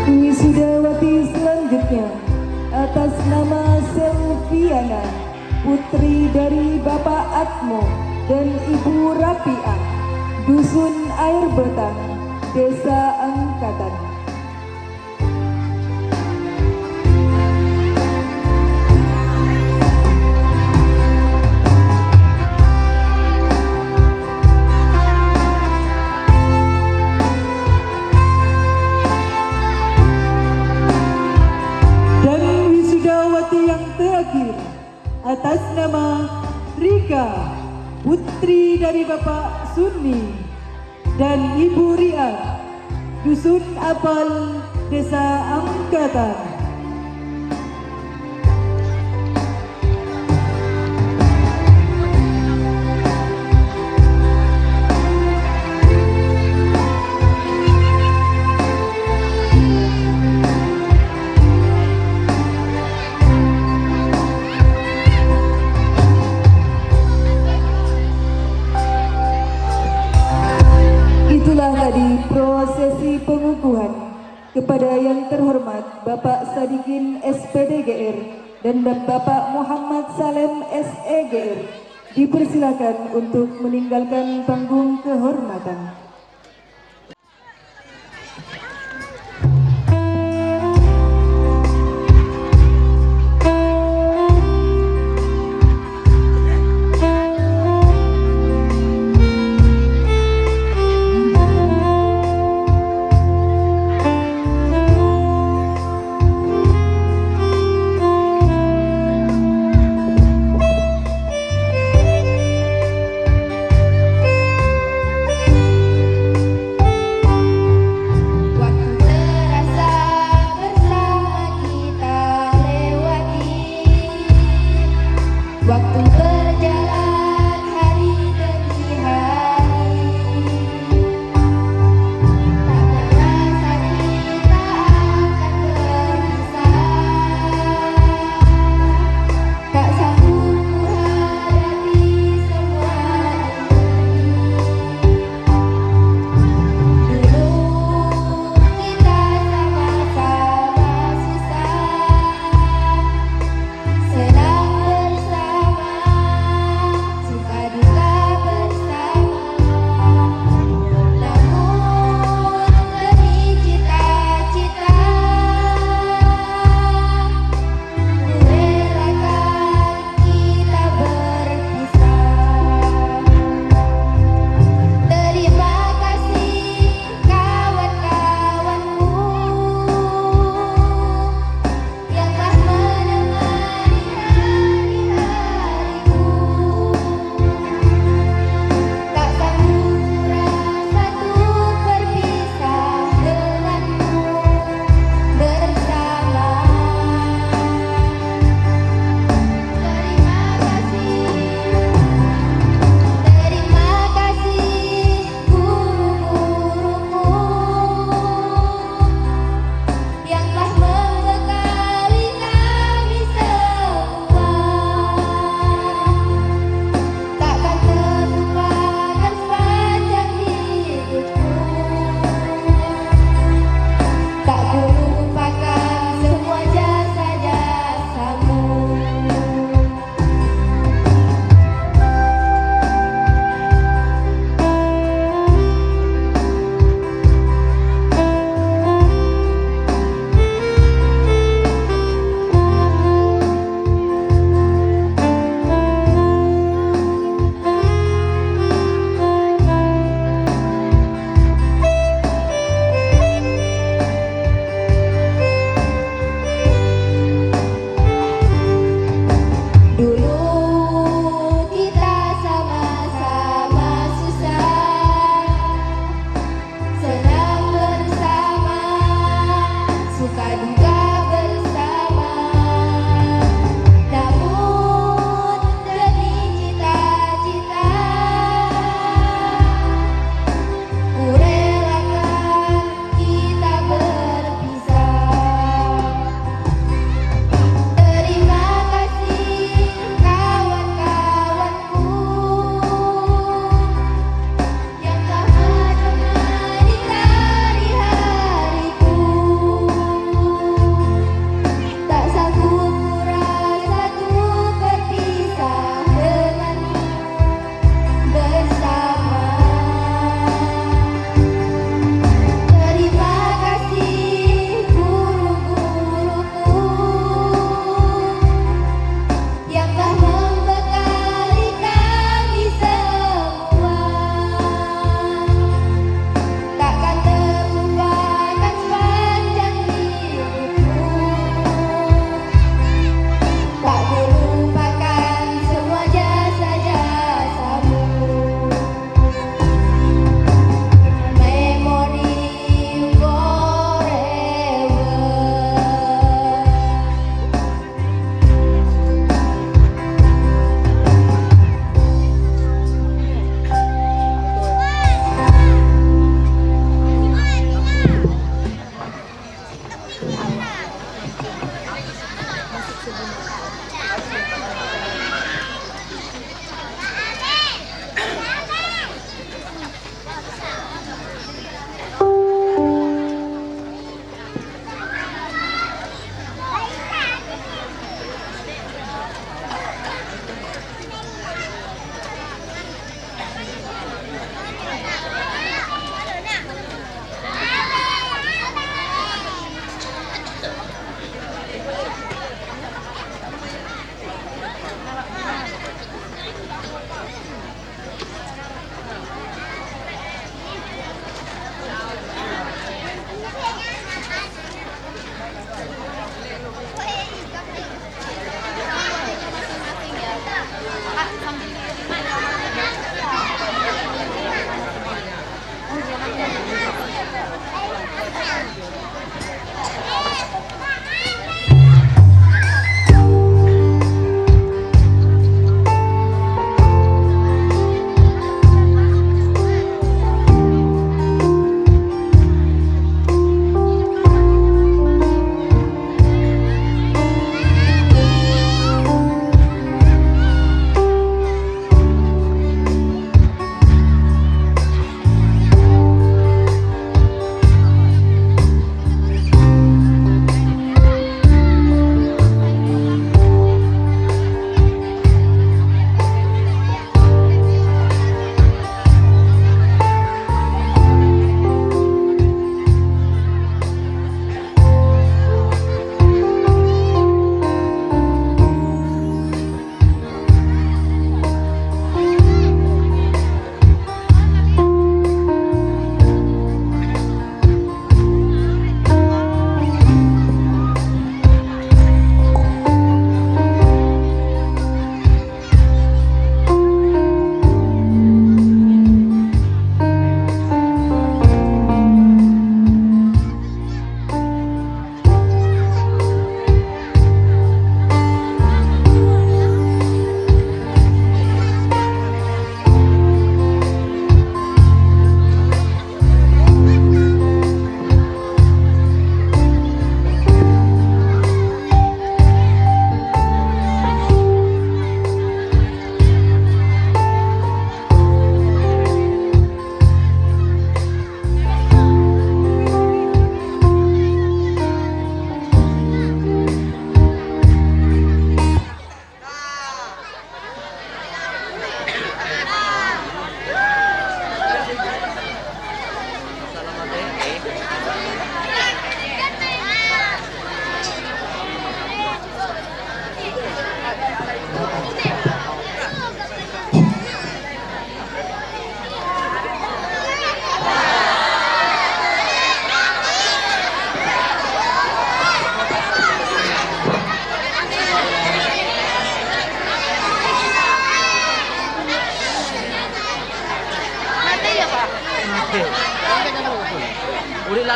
Wisudawati selanjutnya atas nama Selviana, putri dari Bapak Atmo dan Ibu Rapiah, Dusun Air Betang, Desa Angkatan. Atas nama Rika, putri dari Bapak Sunni dan Ibu Ria, Dusun Apal, Desa Angkatan. Itulah tadi prosesi pengukuhan kepada yang terhormat Bapak Sadikin SPDGR dan Bapak Muhammad Salem SEGR. Dipersilakan untuk meninggalkan panggung kehormatan.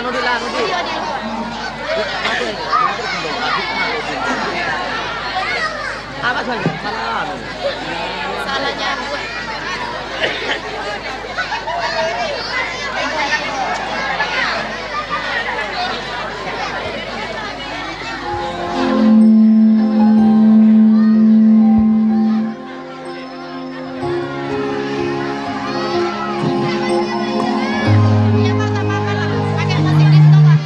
Salah nyambut. Iya Pak, tak apa-apa lah. Pakai musik disco Pak.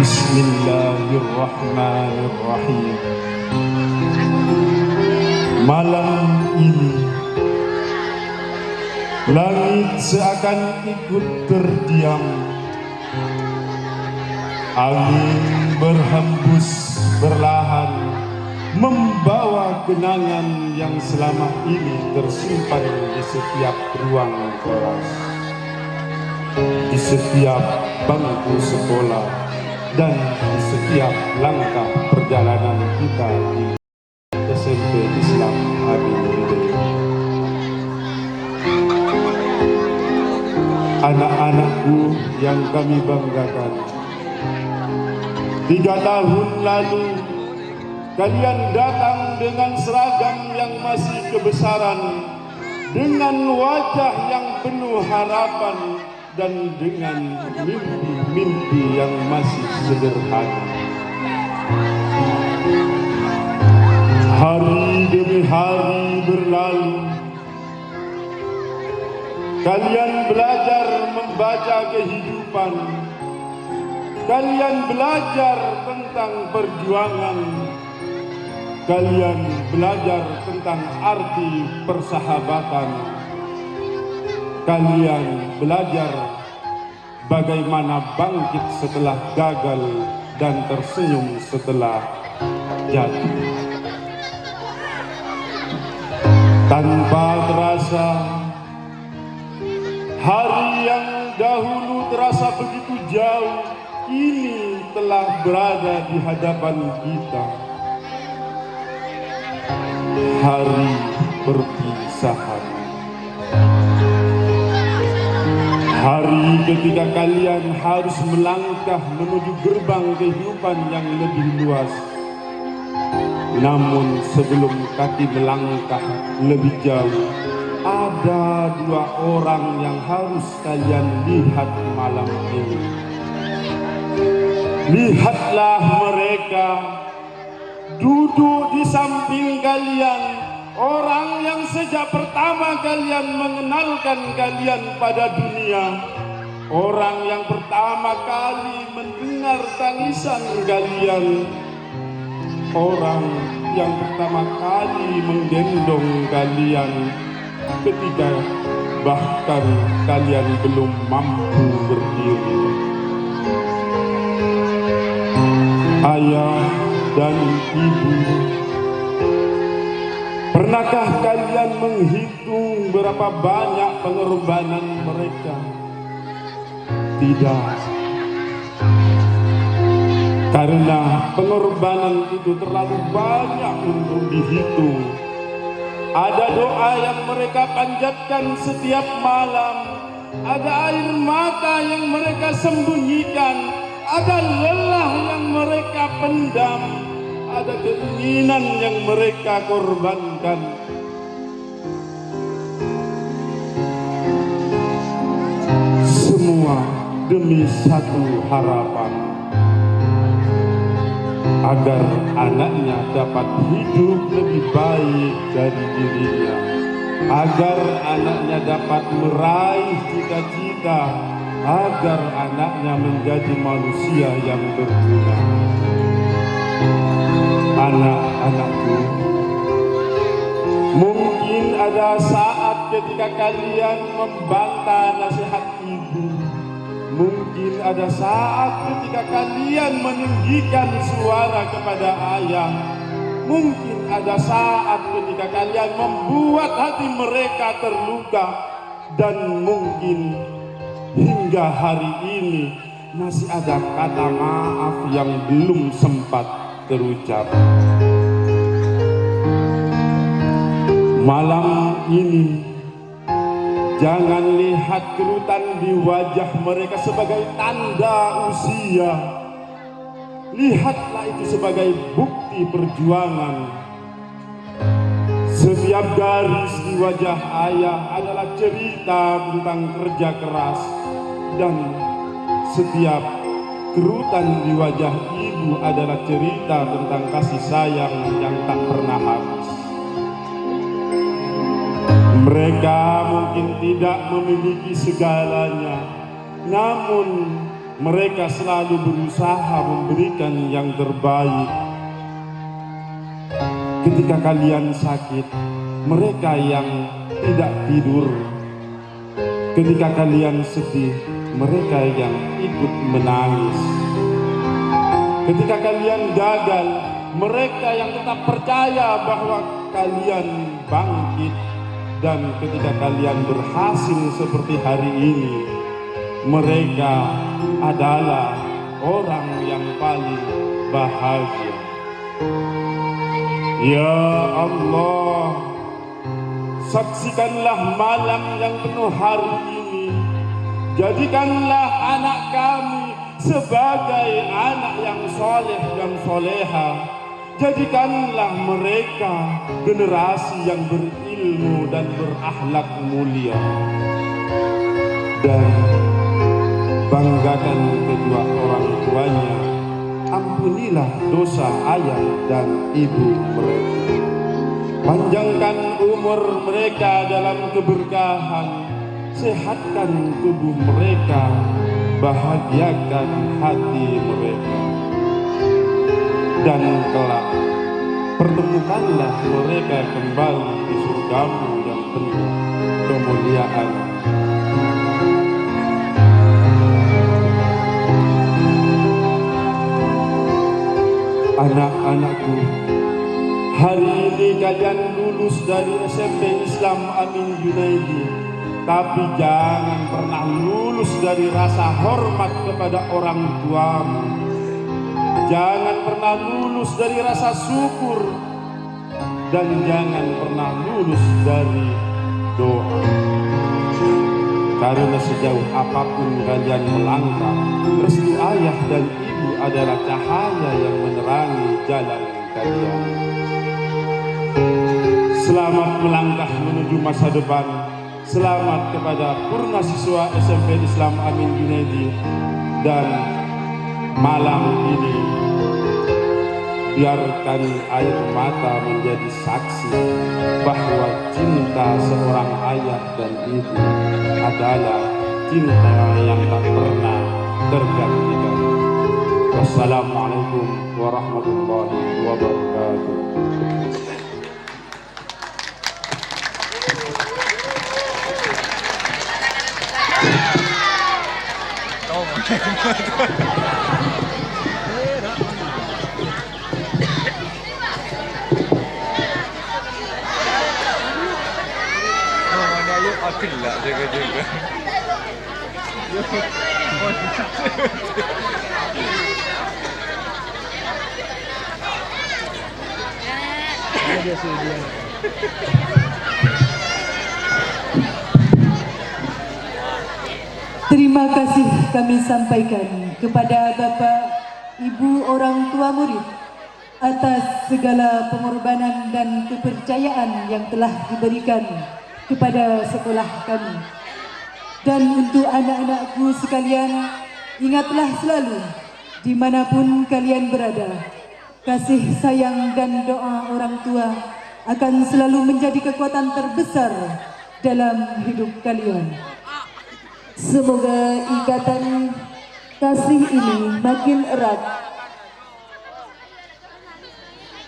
Bismillahirrahmanirrahim. Malam ini langit seakan ikut terdiam. Angin berhembus berlahan membawa kenangan yang selama ini tersimpan di setiap ruang kelas, di setiap bangku sekolah, dan di setiap langkah perjalanan kita di SMP Islam Amin Hidayat. Anak-anakku yang kami banggakan, 3 tahun lalu kalian datang dengan seragam yang masih kebesaran, dengan wajah yang penuh harapan, dan dengan mimpi-mimpi yang masih sederhana. Hari demi hari berlalu, kalian belajar membaca kehidupan, kalian belajar tentang perjuangan, kalian belajar tentang arti persahabatan, kalian belajar bagaimana bangkit setelah gagal dan tersenyum setelah jatuh. Tanpa terasa, hari yang dahulu terasa begitu jauh, kini telah berada di hadapan kita. Hari perpisahan. Hari ketika kalian harus melangkah menuju gerbang kehidupan yang lebih luas. Namun sebelum kaki melangkah lebih jauh, ada 2 orang yang harus kalian lihat malam ini. Lihatlah mereka duduk di samping kalian, orang yang sejak pertama kalian mengenalkan kalian pada dunia, orang yang pertama kali mendengar tangisan kalian, orang yang pertama kali menggendong kalian ketika bahkan kalian belum mampu berdiri. Ayah dan ibu, pernahkah kalian menghitung berapa banyak pengorbanan mereka? Tidak. Karena pengorbanan itu terlalu banyak untuk dihitung. Ada doa yang mereka panjatkan setiap malam, ada air mata yang mereka sembunyikan, ada lelah yang mereka pendam, ada keinginan yang mereka korbankan. Semua demi satu harapan, agar anaknya dapat hidup lebih baik dari dirinya, agar anaknya dapat meraih cita-cita, agar anaknya menjadi manusia yang berguna. Anak-anakku, mungkin ada saat ketika kalian membantah nasihat ibu, mungkin Mungkin ada saat ketika kalian meninggikan suara kepada ayah. Mungkin ada saat ketika kalian membuat hati mereka terluka. Dan mungkin hingga hari ini masih ada kata maaf yang belum sempat terucap. Malam ini jangan lihat kerutan di wajah mereka sebagai tanda usia. Lihatlah itu sebagai bukti perjuangan. Setiap garis di wajah ayah adalah cerita tentang kerja keras. Dan setiap kerutan di wajah ibu adalah cerita tentang kasih sayang yang tak pernah habis. Mereka mungkin tidak memiliki segalanya, namun mereka selalu berusaha memberikan yang terbaik. Ketika kalian sakit, mereka yang tidak tidur. Ketika kalian sedih, mereka yang ikut menangis. Ketika kalian gagal, mereka yang tetap percaya bahwa kalian bangkit. Dan ketika kalian berhasil seperti hari ini, mereka adalah orang yang paling bahagia. Ya Allah, saksikanlah malam yang penuh hari ini. Jadikanlah anak kami sebagai anak yang soleh dan soleha. Jadikanlah mereka generasi yang berilmu dan berakhlak mulia. Dan banggakan kedua orang tuanya. Ampunilah dosa ayah dan ibu mereka. Panjangkan umur mereka dalam keberkahan. Sehatkan tubuh mereka. Bahagiakan hati mereka. Dan kelak pertemukanlah mereka kembali di surgamu yang penuh kemuliaan. Anak-anakku, hari ini kalian lulus dari SMP Islam Amin Junaidi, tapi jangan pernah lulus dari rasa hormat kepada orang tuamu. Jangan pernah lulus dari rasa syukur. Dan jangan pernah lulus dari doa. Karena sejauh apapun kalian melangkah, restu ayah dan ibu adalah cahaya yang menerangi jalan kalian. Selamat melangkah menuju masa depan. Selamat kepada purna siswa SMP Islam Amin Junaidi. Dan malam ini biarkan air mata menjadi saksi bahwa cinta seorang ayah dan ibu adalah cinta yang tak pernah tergantikan. Wassalamualaikum warahmatullahi wabarakatuh. Aku lah jaga-jaga. Terima kasih kami sampaikan kepada Bapak, Ibu, orang tua murid atas segala pengorbanan dan kepercayaan yang telah diberikan kepada sekolah kami. Dan untuk anak-anakku sekalian, ingatlah selalu dimanapun kalian berada, kasih sayang dan doa orang tua akan selalu menjadi kekuatan terbesar dalam hidup kalian. Semoga ikatan kasih ini makin erat.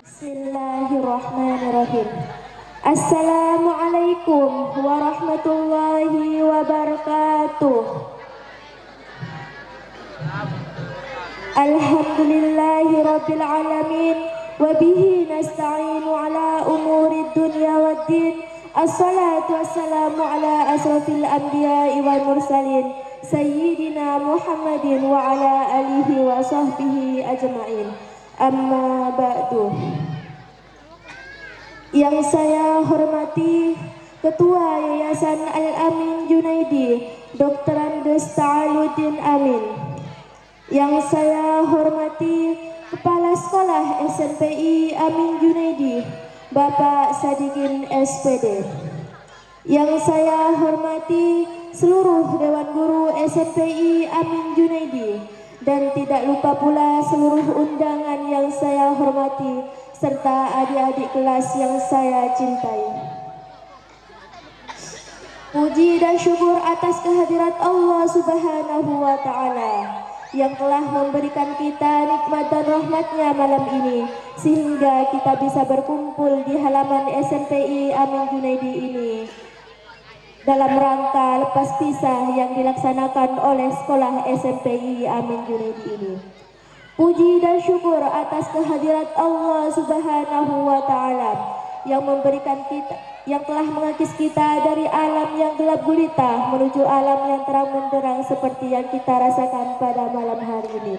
Bismillahirrahmanirrahim. Assalamualaikum warahmatullahi wabarakatuh. Alhamdulillahi Rabbil Alamin. Wabihi nasta'inu ala umuri dunya waddin. Assalatu wassalamu ala asrafil anbiya'i wal mursalin Sayyidina Muhammadin wa ala alihi wa sahbihi ajma'in. Amma ba'du. Yang saya hormati Ketua Yayasan Al-Amin Junaidi, Dr. Andes Ta'aluddin Amin. Yang saya hormati Kepala Sekolah SNPI Amin Junaidi, Bapak Sadikin SPD. Yang saya hormati seluruh Dewan Guru SNPI Amin Junaidi, dan tidak lupa pula seluruh undangan yang saya hormati serta adik-adik kelas yang saya cintai. Puji dan syukur atas kehadirat Allah Subhanahu wa Ta'ala yang telah memberikan kita nikmat dan rahmatnya malam ini, sehingga kita bisa berkumpul di halaman SNPI Amin Junaidi ini dalam rangka lepas pisah yang dilaksanakan oleh sekolah SNPI Amin Junaidi ini. Puji dan syukur atas kehadirat Allah Subhanahu wa Ta'ala yang memberikan kita, yang telah mengakis kita dari alam yang gelap gulita menuju alam yang terang benderang seperti yang kita rasakan pada malam hari ini.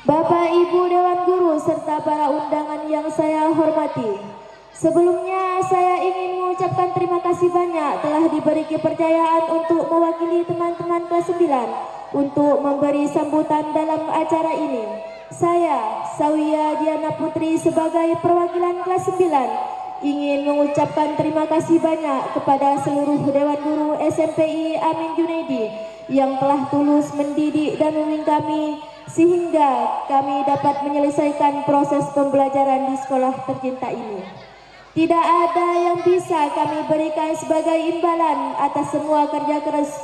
Bapak, Ibu, Dewan Guru serta para undangan yang saya hormati, sebelumnya saya ingin mengucapkan terima kasih banyak telah diberi kepercayaan untuk mewakili teman-teman kelas 9 untuk memberi sambutan dalam acara ini. Saya, Sawia Diana Putri, sebagai perwakilan kelas 9 ingin mengucapkan terima kasih banyak kepada seluruh Dewan Guru SNPI Amin Junaidi yang telah tulus mendidik dan membimbing kami sehingga kami dapat menyelesaikan proses pembelajaran di sekolah tercinta ini. Tidak ada yang bisa kami berikan sebagai imbalan atas semua kerja keras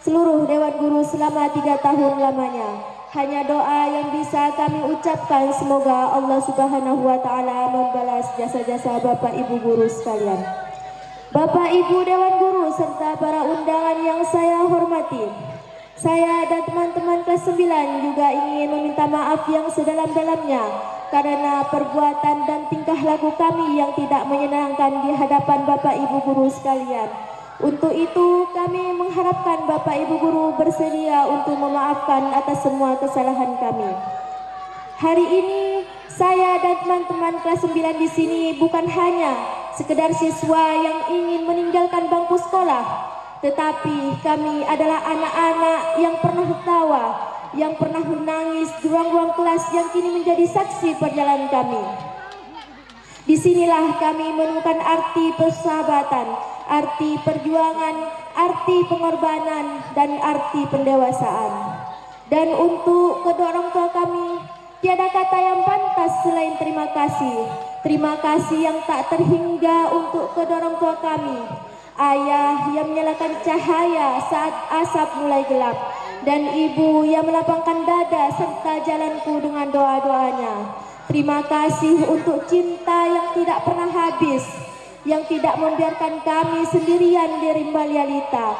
seluruh Dewan Guru selama 3 tahun lamanya. Hanya doa yang bisa kami ucapkan, semoga Allah Subhanahu wa Ta'ala membalas jasa-jasa Bapak Ibu Guru sekalian. Bapak Ibu Dewan Guru serta para undangan yang saya hormati, saya dan teman-teman kelas 9 juga ingin meminta maaf yang sedalam-dalamnya karena perbuatan dan tingkah laku kami yang tidak menyenangkan di hadapan Bapak Ibu Guru sekalian. Untuk itu kami mengharapkan Bapak Ibu Guru bersedia untuk memaafkan atas semua kesalahan kami. Hari ini saya dan teman-teman kelas 9 di sini bukan hanya sekedar siswa yang ingin meninggalkan bangku sekolah, tetapi kami adalah anak-anak yang pernah tertawa, yang pernah menangis di ruang-ruang kelas yang kini menjadi saksi perjalanan kami. Disinilah kami menemukan arti persahabatan, arti perjuangan, arti pengorbanan, dan arti pendewasaan. Dan untuk kedua orang tua kami, tiada kata yang pantas selain terima kasih. Terima kasih yang tak terhingga untuk kedua orang tua kami. Ayah yang menyalakan cahaya saat asap mulai gelap, dan ibu yang melapangkan dada serta jalanku dengan doa-doanya. Terima kasih untuk cinta yang tidak pernah habis, yang tidak membiarkan kami sendirian di rimba realita.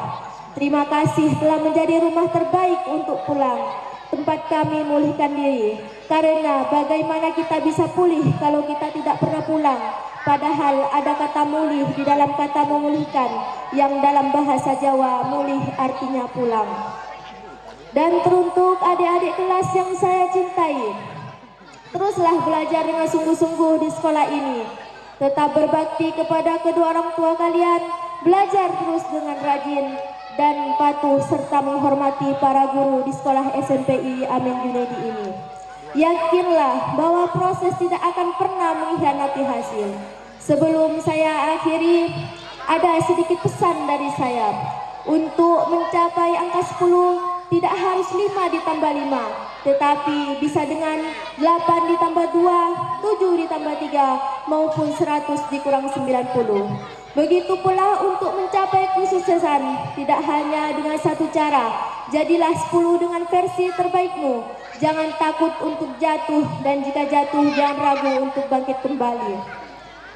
Terima kasih telah menjadi rumah terbaik untuk pulang, tempat kami memulihkan diri. Karena bagaimana kita bisa pulih kalau kita tidak pernah pulang? Padahal ada kata mulih di dalam kata memulihkan, yang dalam bahasa Jawa mulih artinya pulang. Dan teruntuk adik-adik kelas yang saya cintai, teruslah belajar dengan sungguh-sungguh di sekolah ini. Tetap berbakti kepada kedua orang tua kalian, belajar terus dengan rajin dan patuh serta menghormati para guru di sekolah SNPI Amin Junaidi ini. Yakinlah bahwa proses tidak akan pernah mengkhianati hasil. Sebelum saya akhiri, ada sedikit pesan dari saya. Untuk mencapai angka 10 tidak harus 5 ditambah 5, tetapi bisa dengan 8 ditambah 2, 7 ditambah 3, maupun 100 dikurang 90. Begitu pula untuk mencapai kesuksesan, tidak hanya dengan satu cara. Jadilah 10 dengan versi terbaikmu. Jangan takut untuk jatuh, dan jika jatuh jangan ragu untuk bangkit kembali.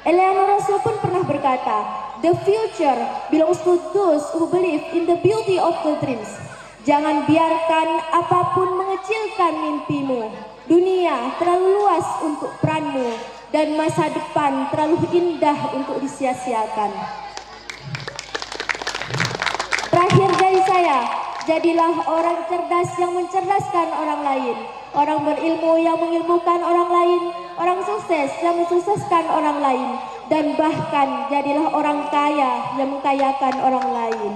Eleanor Roosevelt pun pernah berkata, "The future belongs to those who believe in the beauty of the dreams." Jangan biarkan apapun mengecilkan mimpimu. Dunia terlalu luas untuk peranmu dan masa depan terlalu indah untuk disia-siakan. Terakhir dari saya, jadilah orang cerdas yang mencerdaskan orang lain, orang berilmu yang mengilmukan orang lain, orang sukses yang mensukseskan orang lain, dan bahkan jadilah orang kaya yang mengkayakan orang lain.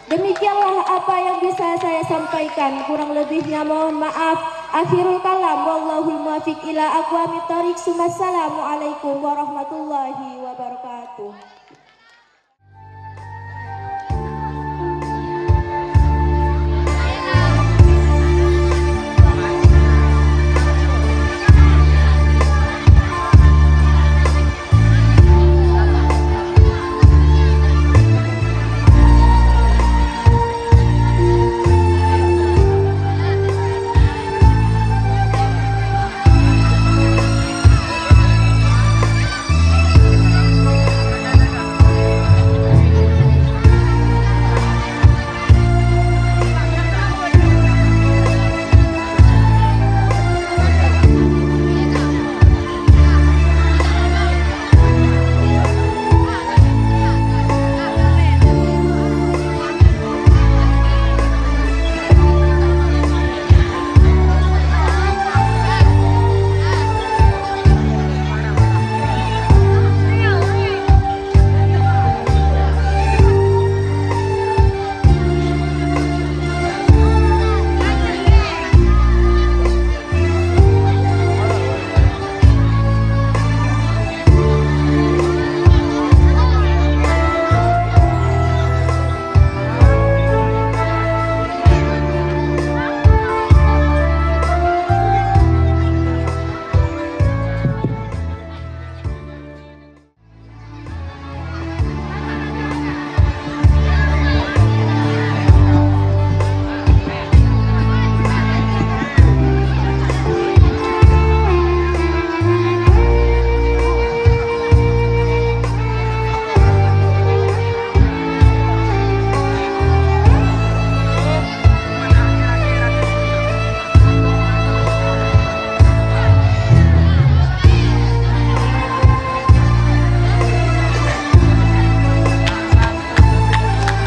Demikianlah apa yang bisa saya sampaikan, kurang lebihnya mohon maaf. Akhirul kalam, wallahul muwaffiq ila aqwamit thoriq. Wassalamualaikum warahmatullahi wabarakatuh.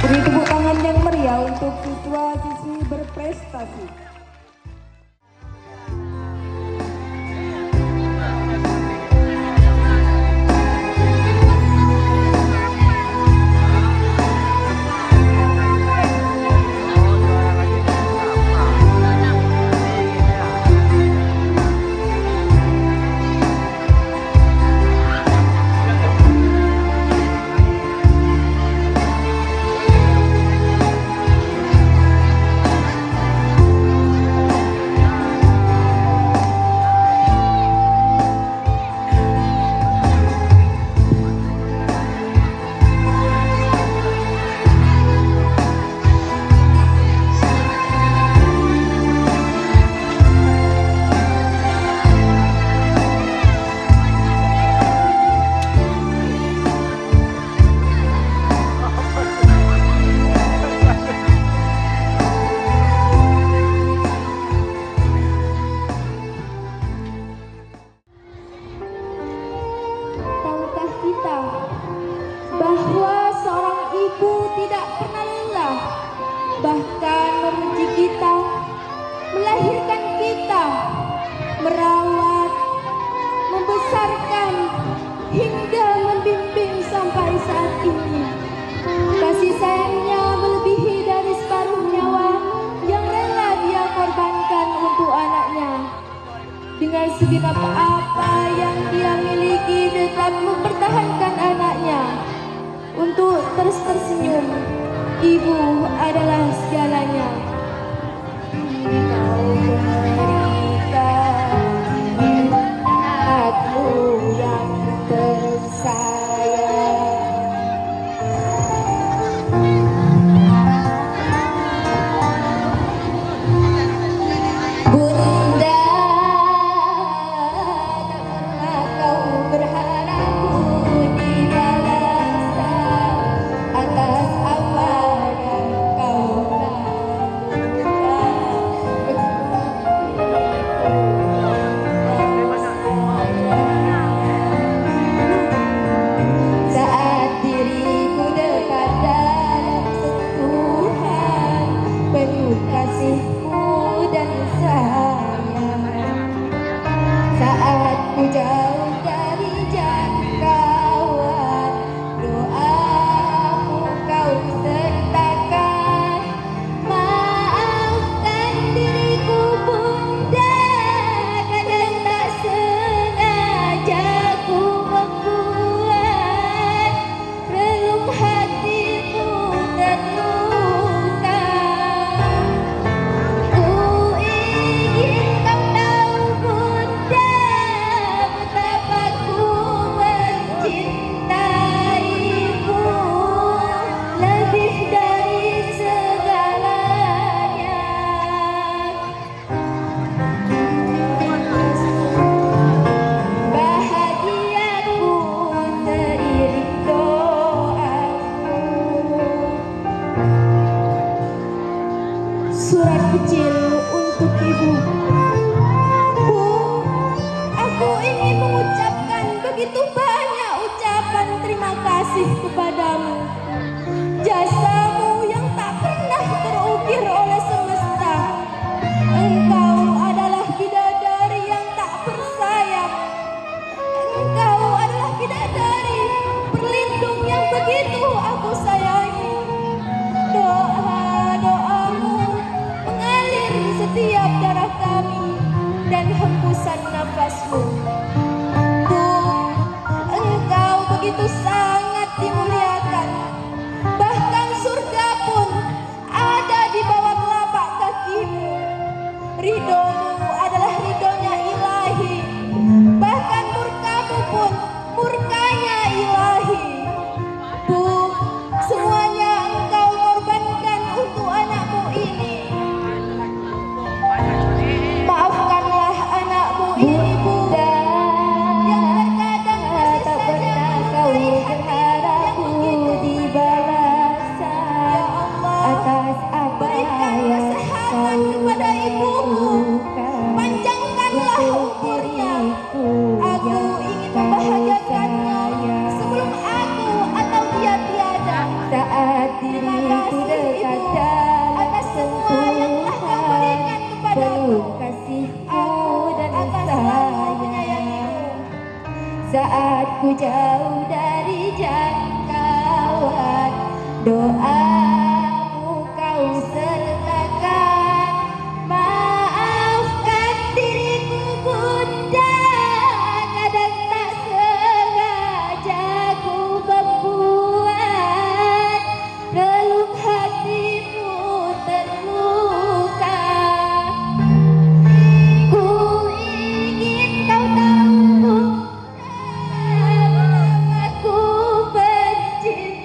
Beri tepuk tangan yang meriah untuk siswa-siswi berprestasi. Tahukah kita bahwa seorang ibu tidak pernah lelah, bahkan memuji kita, melahirkan kita, merawat, membesarkan, hingga membimbing sampai saat ini. Kasih sayangnya melebihi dari separuh nyawa yang rela dia korbankan untuk anaknya. Dengan segenap apa yang dia miliki tetap mempertahankan anaknya. Untuk terus tersenyum, ibu adalah segalanya. Kau berikan aku yang tersayang. Bunda, tak pernah kau berharap dibalaskan atas apa yang kau lakukan. surat kecil untuk ibu. Bu, aku ingin mengucapkan begitu banyak ucapan terima kasih kepadamu. Jasamu yang tak pernah terukir oleh semesta. Engkau adalah bidadari yang tak bersayap. Engkau adalah bidadari perlindung yang begitu aku sayangi. Doa-doamu mengalir setiap darah kami dan hembusan nafasmu. Bu, engkau begitu sangat dimuliakan. Bahkan surga pun ada di bawah telapak kakimu. Ridhomu adalah ridhonya ilahi. Bahkan murkamu pun murkanya ilahi. Bu, semuanya engkau korbankan untuk anakmu ini. Maafkanlah anakmu ini, Bu, yang terkadang masih saja melukai hati yang begitu balasan. Atas apa yang kesehatan kepada ibumu, panjangkanlah umurnya. Aku ingin membahagiakannya sebelum aku atau dia tiada. Saat diriku dekat atas semua yang telah kau berikan kepadaku, kasihku dan sayang. Saat ku jauh dari jangkauan, doamu kau sertakan. Maafkan diriku Bunda, kadang tak sengaja ku membuat relung hatimu terluka. Ku ingin kau tahu aku mencintai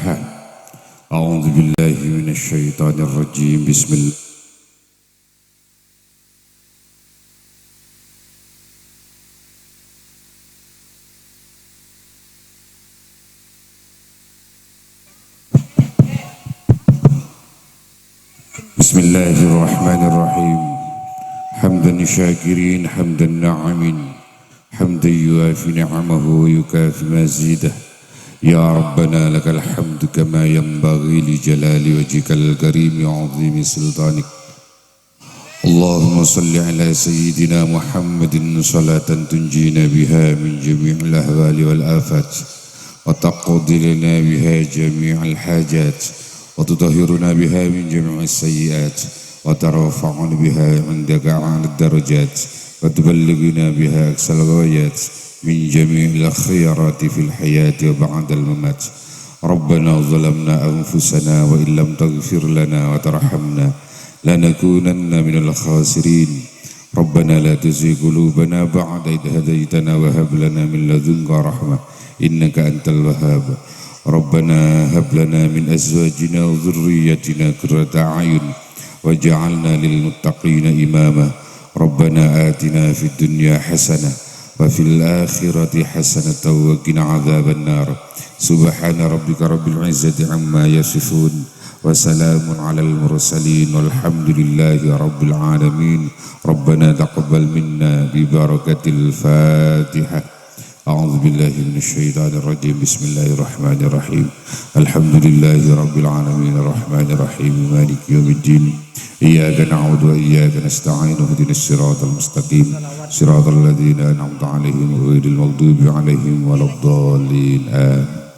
الفاتحة. أعوذ بالله من الشيطان الرجيم. بسم الله. بسم الله الرحمن الرحيم. حمدا شاكرين حمدا ناعمين حمدا يوافي نعمه ويكافي مزيده. يا ربنا لك الحمد كما ينبغي لجلال وجهك الكريم وعظيم سلطانك. اللهم صل على سيدنا محمد صلاة تنجينا بها من جميع الأهوال والآفات وتقضي لنا بها جميع الحاجات وتطهرنا بها من جميع السيئات وترفعنا بها عندك أعلى الدرجات وتبلغنا بها أقصى الغايات من جميع الخيرات في الحياة وبعد الممات. ربنا ظلمنا أنفسنا وإن لم تغفر لنا وترحمنا لنكونن من الخاسرين. ربنا لا تزغ قلوبنا بعد إذ هديتنا وهب لنا من لدنك رحمة إنك أنت الوهاب. ربنا هب لنا من أزواجنا وذريتنا قرة أعين وجعلنا للمتقين إماما. ربنا آتنا في الدنيا حسنة وفي الآخرة حسنة وقنا عذاب النار. سبحان ربك رب العزة عما يصفون وسلام على المرسلين والحمد لله رب العالمين. ربنا تقبل منا ببركة الفاتحة. أعوذ بالله من الشيطان الرجيم. بسم الله الرحمن الرحيم. الحمد لله رب العالمين الرحمن الرحيم مالك يوم الدين. إياك نعبد وإياك نستعين اهدنا الصراط المستقيم صراط الذين أنعمت عليهم غير المغضوب عليهم ولا الضالين آمين.